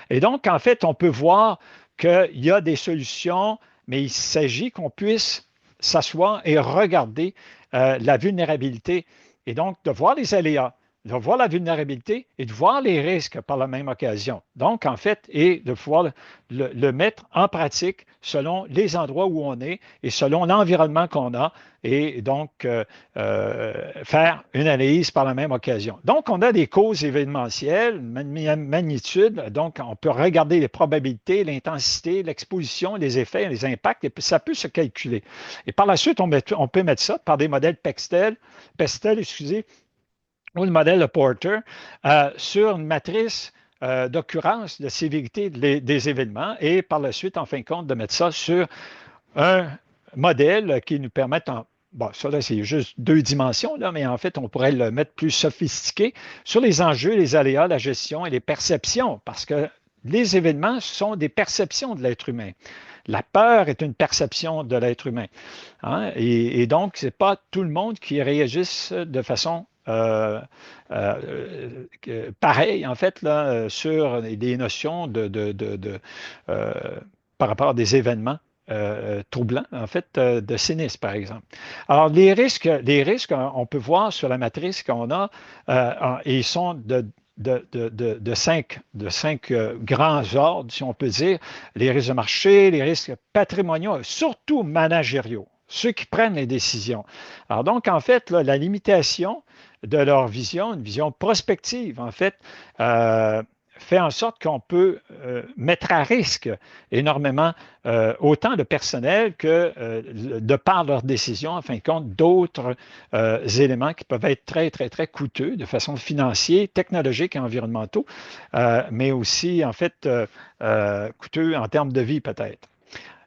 Et donc, en fait, on peut voir qu'il y a des solutions, mais il s'agit qu'on puisse s'asseoir et regarder la vulnérabilité et donc de voir les aléas, de voir la vulnérabilité et de voir les risques par la même occasion. Donc, en fait, et de pouvoir le mettre en pratique selon les endroits où on est et selon l'environnement qu'on a et donc faire une analyse par la même occasion. Donc, on a des causes événementielles, magnitude, donc on peut regarder les probabilités, l'intensité, l'exposition, les effets, les impacts, et ça peut se calculer. Et par la suite, on peut mettre ça par des modèles Pestel, excusez, ou le modèle de Porter sur une matrice d'occurrence de sévérité des événements et par la suite, en fin de compte, de mettre ça sur un modèle qui nous permette bon, ça là, c'est juste deux dimensions, là, mais en fait, on pourrait le mettre plus sophistiqué sur les enjeux, les aléas, la gestion et les perceptions, parce que les événements sont des perceptions de l'être humain. La peur est une perception de l'être humain. Hein? Et donc, ce n'est pas tout le monde qui réagisse de façon pareille, en fait, là, sur des notions euh, par rapport à des événements troublants, en fait, de sinistre, par exemple. Alors, les risques, on peut voir sur la matrice qu'on a, ils sont de cinq grands ordres, si on peut dire, les risques de marché, les risques patrimoniaux, surtout managériaux, ceux qui prennent les décisions. Alors donc, en fait, là, la limitation de leur vision, une vision prospective, en fait, fait en sorte qu'on peut mettre à risque énormément autant le personnel que de par leurs décisions, en fin de compte, d'autres éléments qui peuvent être très, très, très coûteux de façon financière, technologique et environnementaux, mais aussi, en fait, coûteux en termes de vie peut-être.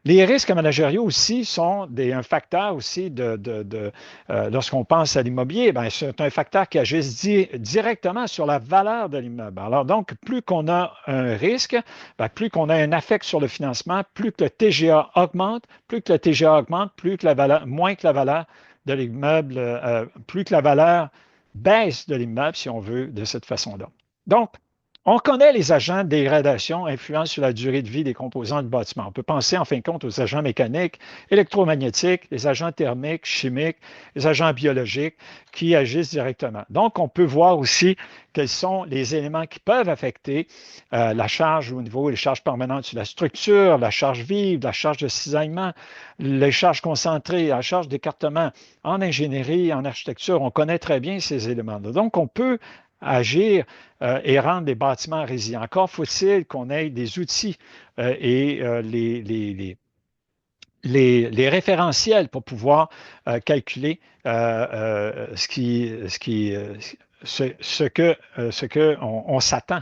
Les risques managériaux aussi sont un facteur aussi lorsqu'on pense à l'immobilier, ben, c'est un facteur qui agit directement sur la valeur de l'immeuble. Alors donc, plus qu'on a un risque, ben, plus qu'on a un affect sur le financement, plus que le TGA augmente, plus que le TGA augmente, plus que la valeur, moins que la valeur de l'immeuble, plus que la valeur baisse de l'immeuble, si on veut, de cette façon-là. Donc, on connaît les agents de dégradation influents sur la durée de vie des composants du bâtiment. On peut penser en fin de compte aux agents mécaniques, électromagnétiques, les agents thermiques, chimiques, les agents biologiques qui agissent directement. Donc, on peut voir aussi quels sont les éléments qui peuvent affecter la charge au niveau des charges permanentes sur la structure, la charge vive, la charge de cisaillement, les charges concentrées, la charge d'écartement. En ingénierie, en architecture, on connaît très bien ces éléments-là. Donc, on peut agir et rendre les bâtiments résilients. Encore faut-il qu'on ait des outils et les référentiels pour pouvoir calculer ce que on s'attend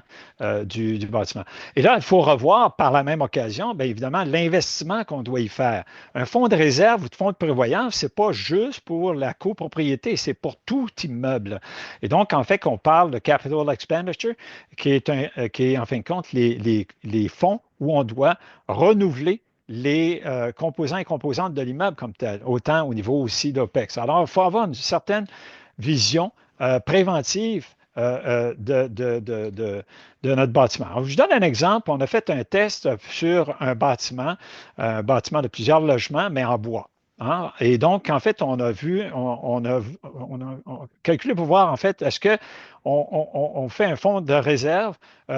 du bâtiment. Et là, il faut revoir par la même occasion, bien évidemment, l'investissement qu'on doit y faire. Un fonds de réserve ou de fonds de prévoyance, c'est pas juste pour la copropriété, c'est pour tout immeuble. Et donc, en fait, on parle de capital expenditure, qui est en fin de compte les fonds où on doit renouveler les composants et composantes de l'immeuble comme tel, autant au niveau aussi d'OPEX. Alors, il faut avoir une certaine vision préventive de notre bâtiment. Alors, je vous donne un exemple. On a fait un test sur un bâtiment de plusieurs logements, mais en bois. Hein? Et donc, en fait, on a vu, on a calculé pour voir, en fait, est-ce que on fait un fonds de réserve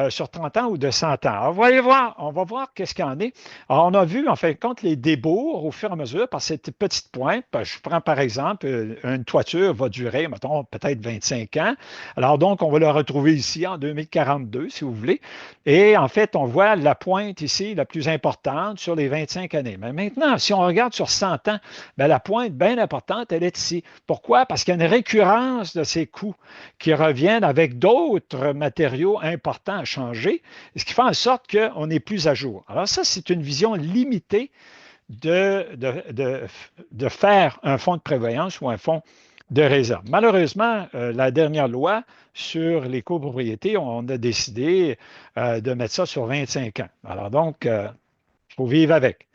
sur 30 ans ou de 100 ans. Alors, vous allez voir, on va voir qu'est-ce qu'il y en est. Alors, on a vu, en fin de compte, les débours au fur et à mesure par cette petite pointe. Je prends par exemple, une toiture va durer, mettons, peut-être 25 ans. Alors, donc, on va le retrouver ici en 2042, si vous voulez. Et en fait, on voit la pointe ici, la plus importante sur les 25 années. Mais maintenant, si on regarde sur 100 ans, bien, la pointe bien importante, elle est ici. Pourquoi? Parce qu'il y a une récurrence de ces coûts qui reviennent avec d'autres matériaux importants à changer, ce qui fait en sorte qu'on n'est plus à jour. Alors ça, c'est une vision limitée de faire un fonds de prévoyance ou un fonds de réserve. Malheureusement, la dernière loi sur les copropriétés, on a décidé de mettre ça sur 25 ans. Alors donc, il faut vivre avec.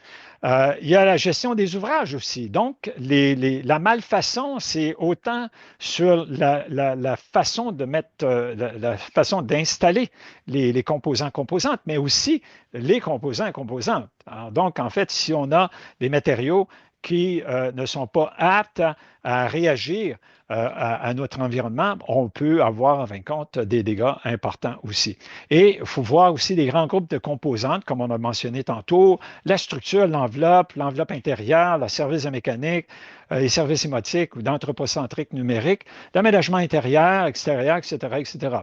Il y a la gestion des ouvrages aussi. Donc, la malfaçon, c'est autant sur la façon de mettre, la façon d'installer les composants composantes, mais aussi les composants composantes. Alors, donc, en fait, si on a des matériaux qui ne sont pas aptes à réagir à notre environnement, on peut avoir, en fin de compte, des dégâts importants aussi. Et il faut voir aussi les grands groupes de composantes, comme on a mentionné tantôt, la structure, l'enveloppe intérieure, le service de mécanique, les services émotiques ou d'anthropocentrique numérique, l'aménagement intérieur, extérieur, etc., etc.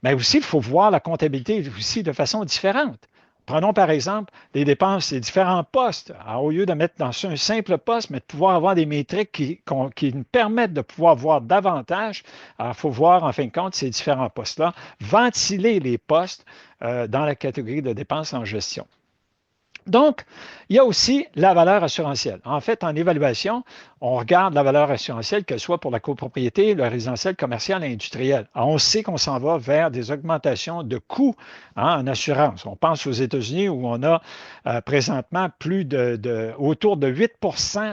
Mais aussi, il faut voir la comptabilité aussi de façon différente. Prenons par exemple les dépenses des différents postes. Alors, au lieu de mettre dans un simple poste, mais de pouvoir avoir des métriques qui nous permettent de pouvoir voir davantage, il faut voir en fin de compte ces différents postes-là, ventiler les postes dans la catégorie de dépenses en gestion. Donc, il y a aussi la valeur assurantielle. En fait, en évaluation, on regarde la valeur assurantielle, qu'elle soit pour la copropriété, le résidentiel, commercial et industriel. Alors, on sait qu'on s'en va vers des augmentations de coûts en assurance. On pense aux États-Unis où on a présentement autour de 8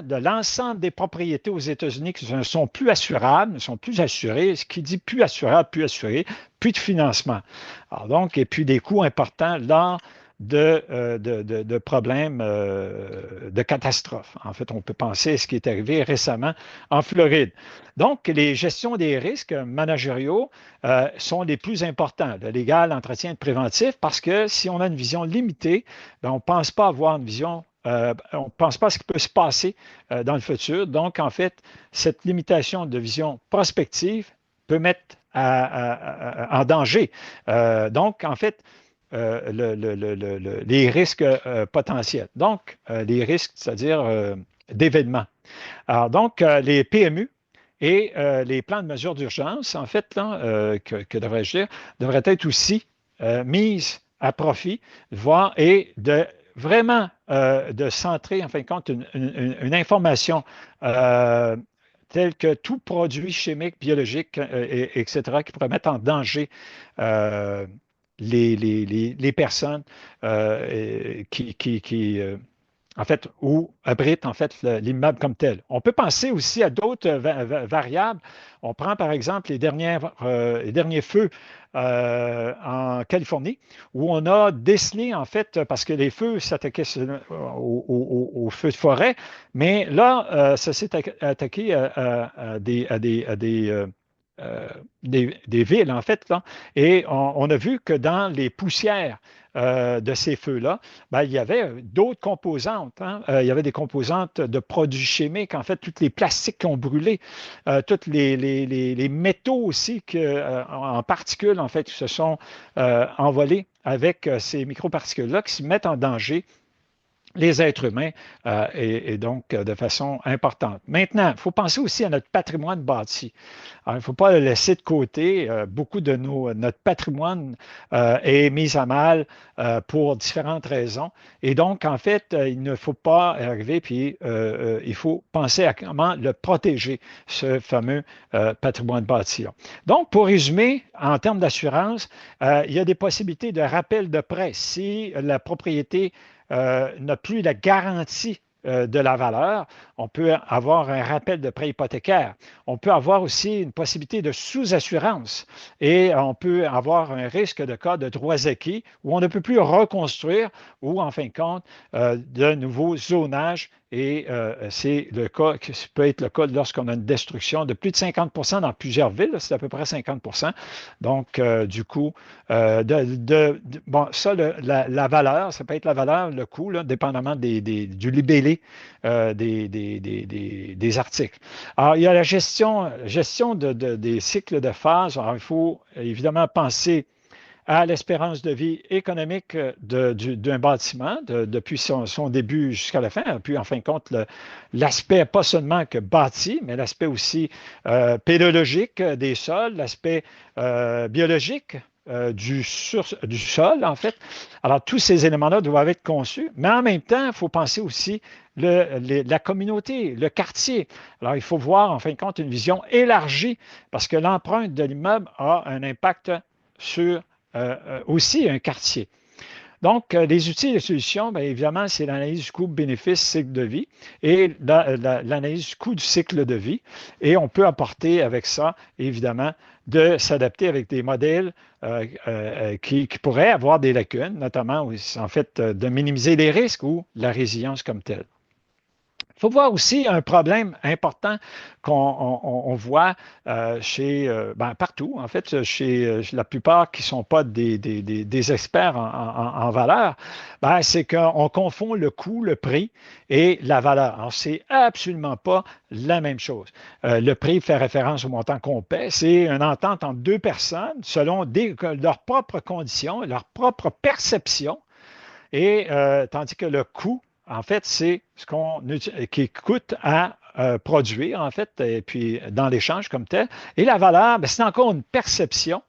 de l'ensemble des propriétés aux États-Unis qui ne sont plus assurables, ne sont plus assurées. Ce qui dit plus assurable, plus assuré, plus de financement. Alors donc, et puis des coûts importants là de problèmes de catastrophes. En fait, on peut penser à ce qui est arrivé récemment en Floride. Donc, les gestions des risques managériaux sont les plus importants, le légal, l'entretien de préventif, parce que si on a une vision limitée, bien, on ne pense pas avoir une vision on ne pense pas à ce qui peut se passer dans le futur. Donc, en fait, cette limitation de vision prospective peut mettre en danger. Donc, en fait, les risques potentiels. Donc, les risques, c'est-à-dire d'événements. Alors, donc, les PMU et les plans de mesure d'urgence, en fait, là, que devrais-je dire, devraient être aussi mises à profit, voire et de vraiment de centrer, en fin de compte, une information telle que tout produit chimique, biologique, etc., qui pourrait mettre en danger les personnes en fait, ou abritent en fait l'immeuble comme tel. On peut penser aussi à d'autres variables. On prend par exemple les derniers feux en Californie, où on a décelé en fait, parce que les feux s'attaquaient aux feux de forêt, mais là, ça s'est attaqué des villes, en fait, là. Et on a vu que dans les poussières de ces feux-là, ben, il y avait d'autres composantes. Hein. Il y avait des composantes de produits chimiques, en fait, tous les plastiques qui ont brûlé, tous les métaux aussi en particules, en fait, qui se sont envolés avec ces microparticules-là qui se mettent en danger les êtres humains et donc de façon importante. Maintenant, il faut penser aussi à notre patrimoine bâti. Alors, il ne faut pas le laisser de côté. Beaucoup de notre patrimoine est mis à mal pour différentes raisons. Et donc, en fait, il ne faut pas arriver, puis il faut penser à comment le protéger, ce fameux patrimoine bâti-là. Donc, pour résumer, en termes d'assurance, il y a des possibilités de rappel de prêt si la propriété n'a plus la garantie de la valeur. On peut avoir un rappel de prêt hypothécaire. On peut avoir aussi une possibilité de sous-assurance et on peut avoir un risque de cas de droits acquis où on ne peut plus reconstruire ou, en fin de compte, de nouveaux zonages. Et c'est le cas, peut être le cas lorsqu'on a une destruction de plus de 50 dans plusieurs villes, c'est à peu près 50. Donc, du coup, bon, ça, la valeur, ça peut être la valeur, le coût, là, dépendamment du libellé des articles. Alors, il y a la gestion des cycles de phase. Alors, il faut évidemment penser à l'espérance de vie économique d'un bâtiment depuis son début jusqu'à la fin. Puis, en fin de compte, l'aspect pas seulement que bâti, mais l'aspect aussi pédologique des sols, l'aspect biologique du sol, en fait. Alors, tous ces éléments-là doivent être conçus, mais en même temps, il faut penser aussi la communauté, le quartier. Alors, il faut voir, en fin de compte, une vision élargie parce que l'empreinte de l'immeuble a un impact sur aussi un quartier. Donc, les outils et les solutions, bien évidemment, c'est l'analyse du coût-bénéfice cycle de vie et l'analyse du coût du cycle de vie. Et on peut apporter avec ça, évidemment, de s'adapter avec des modèles qui pourraient avoir des lacunes, notamment, en fait, de minimiser les risques ou la résilience comme telle. Il faut voir aussi un problème important qu'on voit partout, en fait, chez la plupart qui ne sont pas des experts en valeur, ben, c'est qu'on confond le coût, le prix et la valeur. Alors, c'est absolument pas la même chose. Le prix fait référence au montant qu'on paie. C'est une entente entre deux personnes selon leurs propres conditions, leurs propres perceptions, et tandis que le coût, en fait, c'est qui coûte à produire, en fait, et puis dans l'échange comme tel. Et la valeur, ben, c'est encore une perception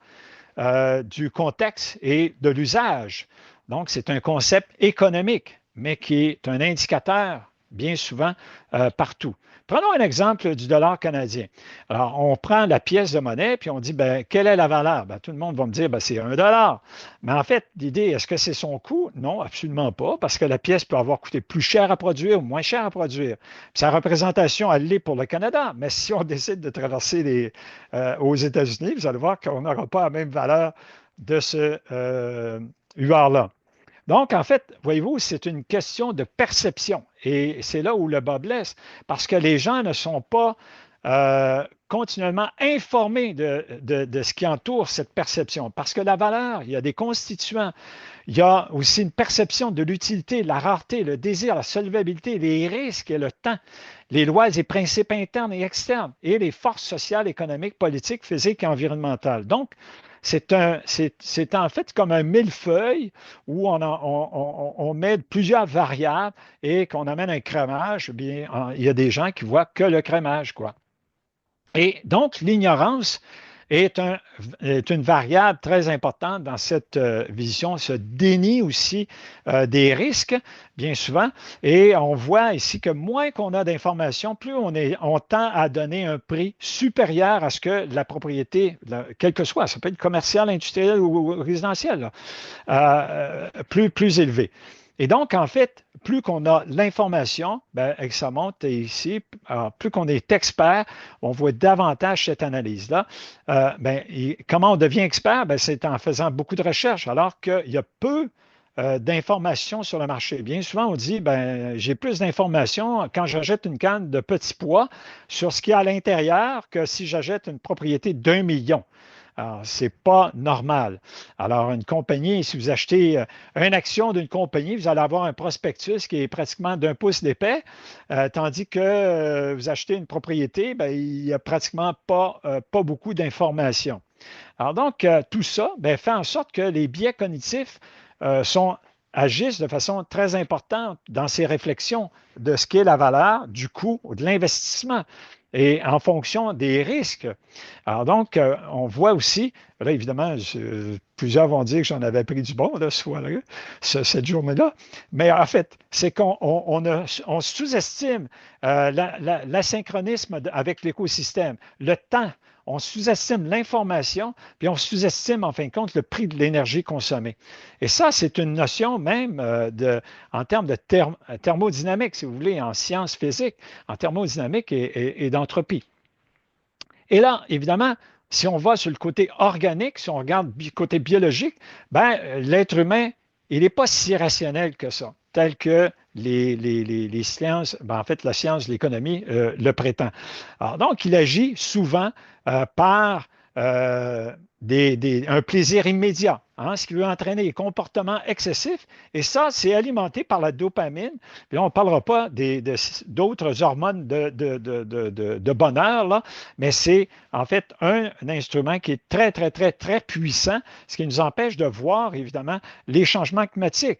du contexte et de l'usage. Donc, c'est un concept économique, mais qui est un indicateur bien souvent partout. Prenons un exemple du dollar canadien. Alors, on prend la pièce de monnaie, puis on dit, ben, quelle est la valeur? Ben, tout le monde va me dire, ben, c'est 1 dollar. Mais en fait, l'idée, est-ce que c'est son coût? Non, absolument pas, parce que la pièce peut avoir coûté plus cher à produire ou moins cher à produire. Puis sa représentation, elle l'est pour le Canada. Mais si on décide de traverser aux États-Unis, vous allez voir qu'on n'aura pas la même valeur de ce UR-là. Donc, en fait, voyez-vous, c'est une question de perception. Et c'est là où le bas blesse, parce que les gens ne sont pas continuellement informés de ce qui entoure cette perception. Parce que la valeur, il y a des constituants, il y a aussi une perception de l'utilité, la rareté, le désir, la solvabilité, les risques et le temps, les lois et principes internes et externes, et les forces sociales, économiques, politiques, physiques et environnementales. Donc, c'est en fait comme un millefeuille où on met plusieurs variables et qu'on amène un crémage. Bien, il y a des gens qui voient que le crémage, quoi. Et donc, l'ignorance est une variable très importante dans cette vision, ce déni aussi des risques, bien souvent. Et on voit ici que moins qu'on a d'informations, plus on tend à donner un prix supérieur à ce que la propriété, quel que soit, ça peut être commercial, industriel ou résidentiel, plus élevé. Et donc, en fait, plus qu'on a l'information, ben, et que ça monte ici, alors, plus qu'on est expert, on voit davantage cette analyse-là. Ben, comment on devient expert? Ben, c'est en faisant beaucoup de recherches, alors qu'il y a peu d'informations sur le marché. Bien souvent, on dit, ben, j'ai plus d'informations quand j'achète une canne de petits pois sur ce qu'il y a à l'intérieur que si j'achète une propriété d'1 million. Alors, ce n'est pas normal. Alors, une compagnie, si vous achetez une action d'une compagnie, vous allez avoir un prospectus qui est pratiquement d'1 pouce d'épais, tandis que vous achetez une propriété, ben, il n'y a pratiquement pas beaucoup d'informations. Alors donc, tout ça ben, fait en sorte que les biais cognitifs sont agissent de façon très importante dans ces réflexions de ce qu'est la valeur, du coût, de l'investissement et en fonction des risques. Alors donc, on voit aussi, là évidemment, plusieurs vont dire que j'en avais pris du bon là, cette journée-là, mais en fait, c'est qu'on sous-estime l'asynchronisme avec l'écosystème, le temps. On sous-estime l'information, puis on sous-estime en fin de compte le prix de l'énergie consommée. Et ça, c'est une notion même en termes de thermodynamique, si vous voulez, en sciences physiques, en thermodynamique et d'entropie. Et là, évidemment, si on va sur le côté organique, si on regarde le côté biologique, ben, l'être humain, il n'est pas si rationnel que ça, tel que les sciences, ben, en fait, la science, l'économie le prétend. Alors, donc, il agit souvent par un plaisir immédiat, hein, ce qui veut entraîner des comportements excessifs. Et ça, c'est alimenté par la dopamine. Puis là, on ne parlera pas d'autres hormones de bonheur, là, mais c'est en fait un instrument qui est très, très, très, très puissant, ce qui nous empêche de voir, évidemment, les changements climatiques.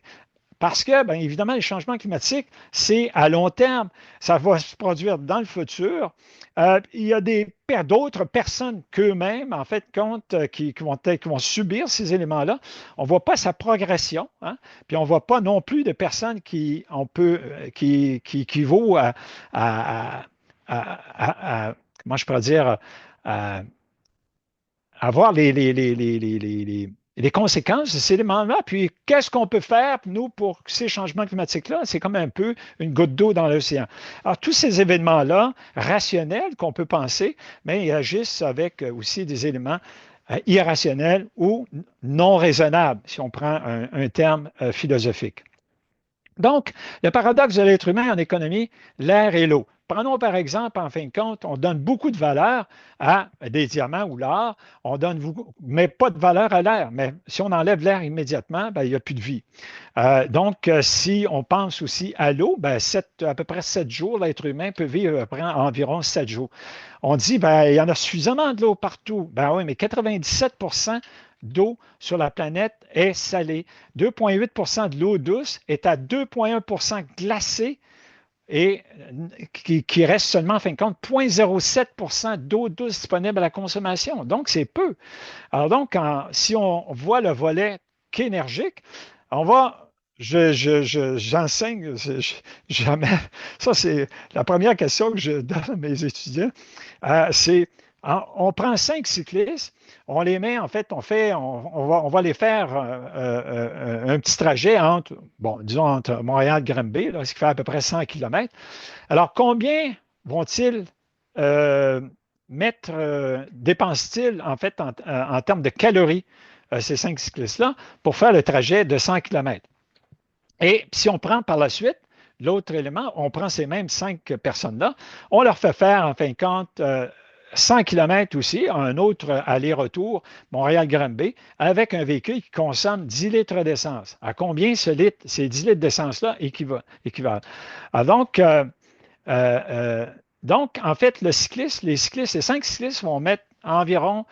Parce que, bien évidemment, les changements climatiques, c'est à long terme. Ça va se produire dans le futur. Il y a d'autres personnes qu'eux-mêmes, en fait, qui vont subir ces éléments-là. On ne voit pas sa progression, hein? Puis on ne voit pas non plus de personnes qui vaut comment je pourrais dire, à avoir les conséquences de ces éléments-là. Puis, qu'est-ce qu'on peut faire, nous, pour ces changements climatiques-là? C'est comme un peu une goutte d'eau dans l'océan. Alors, tous ces événements-là, rationnels qu'on peut penser, mais ils agissent avec aussi des éléments irrationnels ou non raisonnables, si on prend un terme philosophique. Donc, le paradoxe de l'être humain en économie, l'air et l'eau. Prenons par exemple, en fin de compte, on donne beaucoup de valeur à des diamants ou l'or, mais pas de valeur à l'air. Mais si on enlève l'air immédiatement, ben, il n'y a plus de vie. Donc, si on pense aussi à l'eau, ben, à peu près 7 jours, l'être humain peut vivre environ 7 jours. On dit, ben, il y en a suffisamment de l'eau partout. Ben oui, mais 97% d'eau sur la planète est salée. 2,8 de l'eau douce est à 2,1 glacée et qui reste seulement, en fin de compte, 0,07 d'eau douce disponible à la consommation. Donc, c'est peu. Alors donc, si on voit le volet qu'énergique, j'enseigne jamais. Ça, c'est la première question que je donne à mes étudiants. On prend 5 cyclistes, on les met, en fait, on va les faire un petit trajet entre Montréal et Granby, ce qui fait à peu près 100 km. Alors, combien vont-ils dépensent-ils, en fait, en termes de calories, ces 5 cyclistes-là, pour faire le trajet de 100 km? Et si on prend par la suite l'autre élément, on prend ces mêmes 5 personnes-là, on leur fait faire, en fin de compte, 100 km aussi, un autre aller-retour, Montréal-Granby, avec un véhicule qui consomme 10 litres d'essence. À combien ces 10 litres d'essence-là équivalent? Donc, en fait, les 5 cyclistes vont mettre environ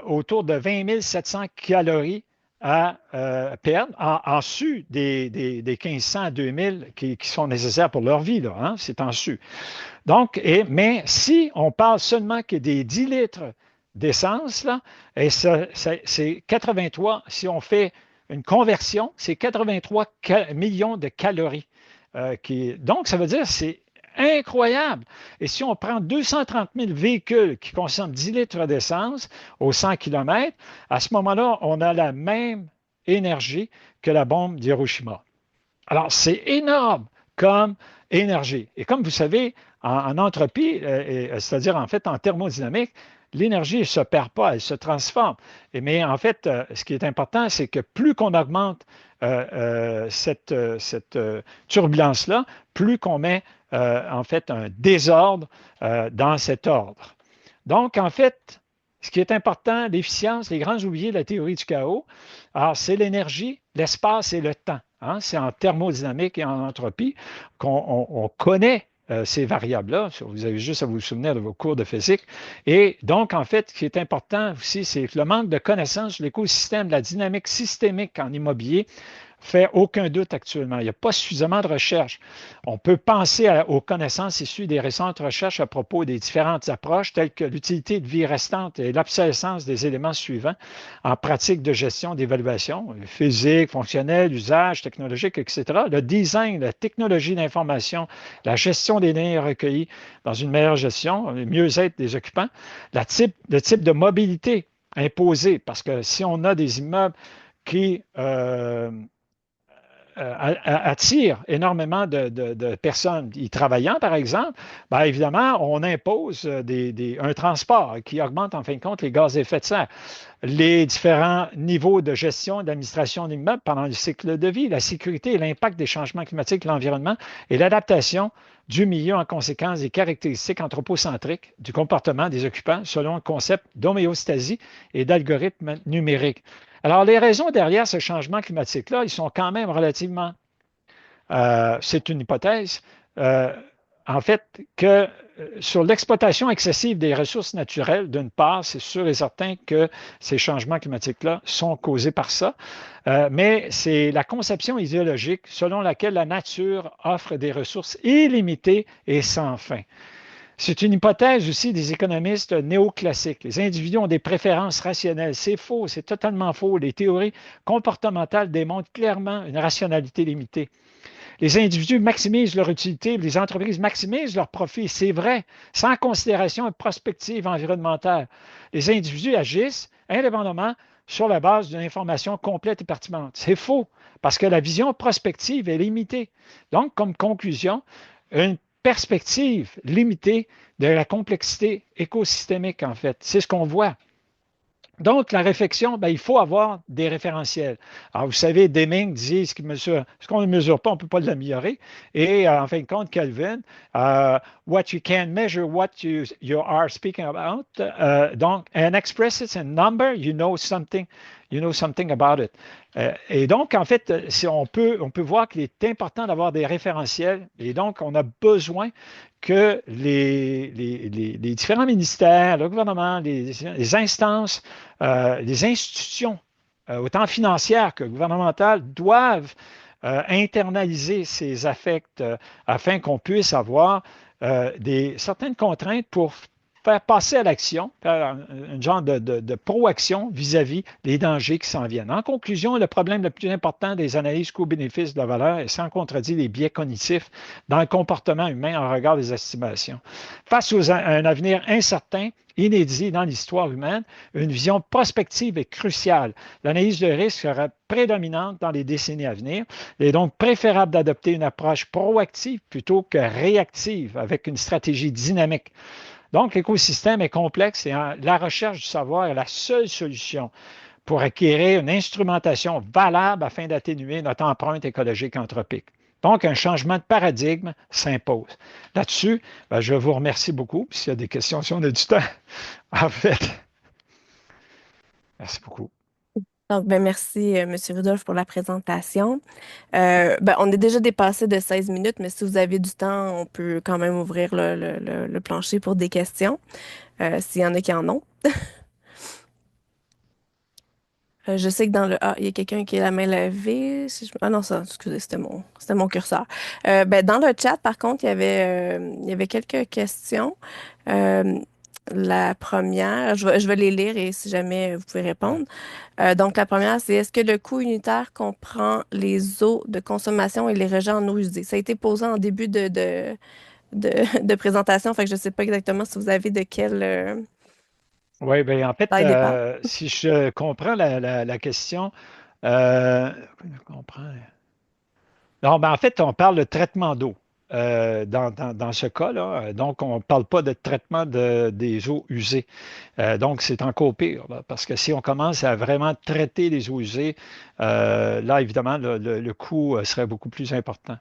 autour de 20 700 calories à perdre en su des 1500 à 2000 qui sont nécessaires pour leur vie, là, hein? C'est en su. Donc, mais si on parle seulement que des 10 litres d'essence, là, et c'est 83, si on fait une conversion, c'est 83 millions de calories. Donc, ça veut dire que c'est incroyable. Et si on prend 230 000 véhicules qui consomment 10 litres d'essence aux 100 km, à ce moment-là, on a la même énergie que la bombe d'Hiroshima. Alors, c'est énorme comme énergie. Et comme vous savez, en entropie, c'est-à-dire en fait en thermodynamique, l'énergie ne se perd pas, elle se transforme. Mais en fait, ce qui est important, c'est que plus qu'on augmente cette turbulence-là, plus qu'on met en fait un désordre dans cet ordre. Donc, en fait, ce qui est important, l'efficience, les grands oubliés de la théorie du chaos, alors c'est l'énergie, l'espace et le temps. Hein? C'est en thermodynamique et en entropie qu'on connaît ces variables-là. Vous avez juste à vous souvenir de vos cours de physique. Et donc, en fait, ce qui est important aussi, c'est que le manque de connaissance de l'écosystème, de la dynamique systémique en immobilier fait aucun doute actuellement. Il n'y a pas suffisamment de recherche. On peut penser aux connaissances issues des récentes recherches à propos des différentes approches, telles que l'utilité de vie restante et l'obsolescence des éléments suivants en pratique de gestion d'évaluation, physique, fonctionnelle, usage, technologique, etc. Le design, la technologie d'information, la gestion des données recueillies dans une meilleure gestion, le mieux-être des occupants, le type de mobilité imposée, parce que si on a des immeubles qui attire énormément de personnes y travaillant, par exemple, bien évidemment, on impose un transport qui augmente en fin de compte les gaz à effet de serre. Les différents niveaux de gestion et d'administration d'immeubles pendant le cycle de vie, la sécurité et l'impact des changements climatiques, l'environnement et l'adaptation du milieu en conséquence des caractéristiques anthropocentriques du comportement des occupants selon le concept d'homéostasie et d'algorithmes numériques. Alors, les raisons derrière ce changement climatique-là, ils sont quand même relativement, c'est une hypothèse, euh, en fait, que sur l'exploitation excessive des ressources naturelles, d'une part, c'est sûr et certain que ces changements climatiques-là sont causés par ça, mais c'est la conception idéologique selon laquelle la nature offre des ressources illimitées et sans fin. C'est une hypothèse aussi des économistes néoclassiques. Les individus ont des préférences rationnelles. C'est faux, c'est totalement faux. Les théories comportementales démontrent clairement une rationalité limitée. Les individus maximisent leur utilité, les entreprises maximisent leur profit. C'est vrai, sans considération prospective environnementale. Les individus agissent indépendamment sur la base d'une information complète et pertinente. C'est faux, parce que la vision prospective est limitée. Donc, comme conclusion, une perspective limitée de la complexité écosystémique, en fait. C'est ce qu'on voit. Donc, la réflexion, ben, il faut avoir des référentiels. Alors, vous savez, Deming dit ce qu'on ne mesure pas, on ne peut pas l'améliorer. Et en fin de compte, Kelvin, what you can measure, what you are speaking about. Donc, and express it in number, you know something about it. Et donc, en fait, on peut voir qu'il est important d'avoir des référentiels. Et donc, on a besoin que les différents ministères, le gouvernement, les instances, les institutions, autant financières que gouvernementales, doivent internaliser ces affects afin qu'on puisse avoir certaines contraintes pour faire passer à l'action, faire un genre de proaction vis-à-vis des dangers qui s'en viennent. En conclusion, le problème le plus important des analyses coût-bénéfice de la valeur est sans contredit les biais cognitifs dans le comportement humain en regard des estimations. Face à un avenir incertain, inédit dans l'histoire humaine, une vision prospective est cruciale. L'analyse de risque sera prédominante dans les décennies à venir. Il est donc préférable d'adopter une approche proactive plutôt que réactive avec une stratégie dynamique. Donc, l'écosystème est complexe et la recherche du savoir est la seule solution pour acquérir une instrumentation valable afin d'atténuer notre empreinte écologique anthropique. Donc, un changement de paradigme s'impose. Là-dessus, ben, je vous remercie beaucoup. Puis s'il y a des questions, si on a du temps, en fait, merci beaucoup. Donc, ben, merci, M. Rudolph, pour la présentation. Ben, on est déjà dépassé de 16 minutes, mais si vous avez du temps, on peut quand même ouvrir le plancher pour des questions, s'il y en a qui en ont. Je sais que dans le... Ah, il y a quelqu'un qui a la main levée. Ah non, ça, excusez, c'était mon curseur. Ben, dans le chat, par contre, il y avait quelques questions. Euh, la première, je vais les lire et si jamais vous pouvez répondre. Donc, la première, c'est est-ce que le coût unitaire comprend les eaux de consommation et les rejets en eau usée? Ça a été posé en début de présentation, fait que je ne sais pas exactement si vous avez de quelle Oui, bien, en fait, taille départ. si je comprends la question, je comprends. Non, ben en fait, on parle de traitement d'eau dans ce cas-là. Donc, on ne parle pas de traitement des eaux usées. Donc, c'est encore pire, là, parce que si on commence à vraiment traiter les eaux usées, là, évidemment, le coût serait beaucoup plus important.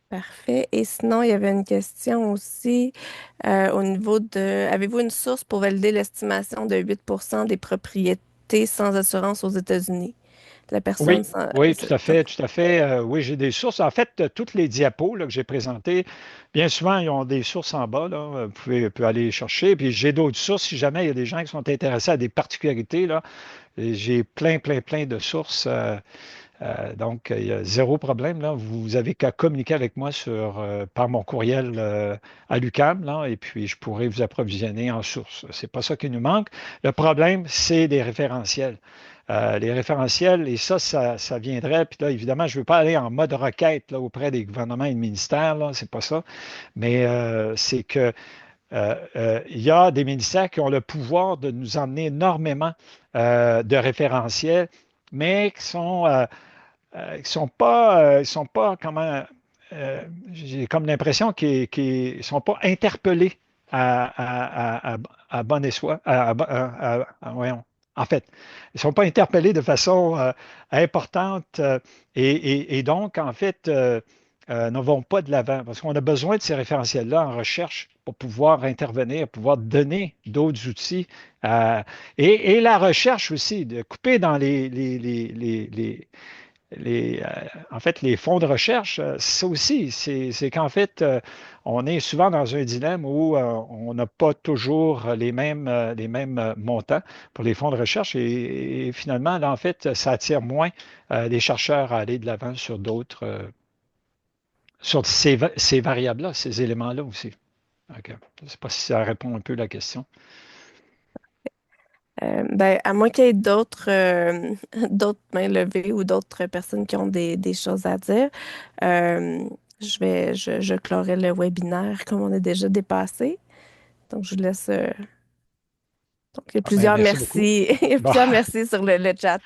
Parfait. Et sinon, il y avait une question aussi au niveau de, avez-vous une source pour valider l'estimation de 8% des propriétés sans assurance aux États-Unis? La personne Oui, sans... oui, tout à fait, tout à fait. Oui, j'ai des sources. En fait, toutes les diapos là, que j'ai présentées, bien souvent, ils ont des sources en bas. Là. Vous pouvez aller chercher. Puis j'ai d'autres sources si jamais il y a des gens qui sont intéressés à des particularités. Là. Et j'ai plein de sources. Donc, il y a zéro problème, là. Vous avez qu'à communiquer avec moi par mon courriel à l'UQAM, là, et puis je pourrai vous approvisionner en source. C'est pas ça qui nous manque. Le problème, c'est des référentiels. Les référentiels, et ça viendrait. Puis là, évidemment, je ne veux pas aller en mode requête là, auprès des gouvernements et des ministères, là, c'est pas ça. Mais c'est que il y a des ministères qui ont le pouvoir de nous emmener énormément de référentiels, mais qui sont pas comment, j'ai comme l'impression qu'ils ne sont pas interpellés à bon espoir, voyons. En fait, ils ne sont pas interpellés de façon importante et donc, en fait, ne vont pas de l'avant parce qu'on a besoin de ces référentiels-là en recherche pour pouvoir intervenir, pouvoir donner d'autres outils. Et la recherche aussi, de couper dans en fait, les fonds de recherche, ça aussi, c'est qu'en fait, on est souvent dans un dilemme où on n'a pas toujours les mêmes montants pour les fonds de recherche et finalement, là, en fait, ça attire moins les chercheurs à aller de l'avant sur d'autres, sur ces variables-là, ces éléments-là aussi. OK. Je ne sais pas si ça répond un peu à la question. Ben, à moins qu'il y ait d'autres d'autres mains levées ou d'autres personnes qui ont des choses à dire, euh, je clorai le webinaire comme on est déjà dépassé. Donc, je vous laisse. Donc, il y a Ah, ben, plusieurs merci beaucoup. merci. Il y a Bon, plusieurs merci sur le chat.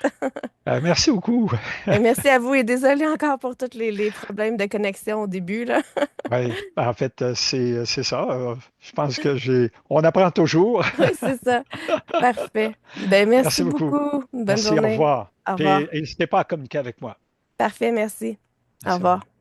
merci beaucoup. Et merci à vous et désolé encore pour tous les problèmes de connexion au début, là. Oui, en fait, c'est ça. Je pense que on apprend toujours. Oui, c'est ça. Parfait. Ben, merci Merci beaucoup. beaucoup. Bonne Merci, au journée. revoir. Au Puis, revoir. n'hésitez pas à communiquer avec moi. Parfait, merci. Au Merci, au revoir. revoir.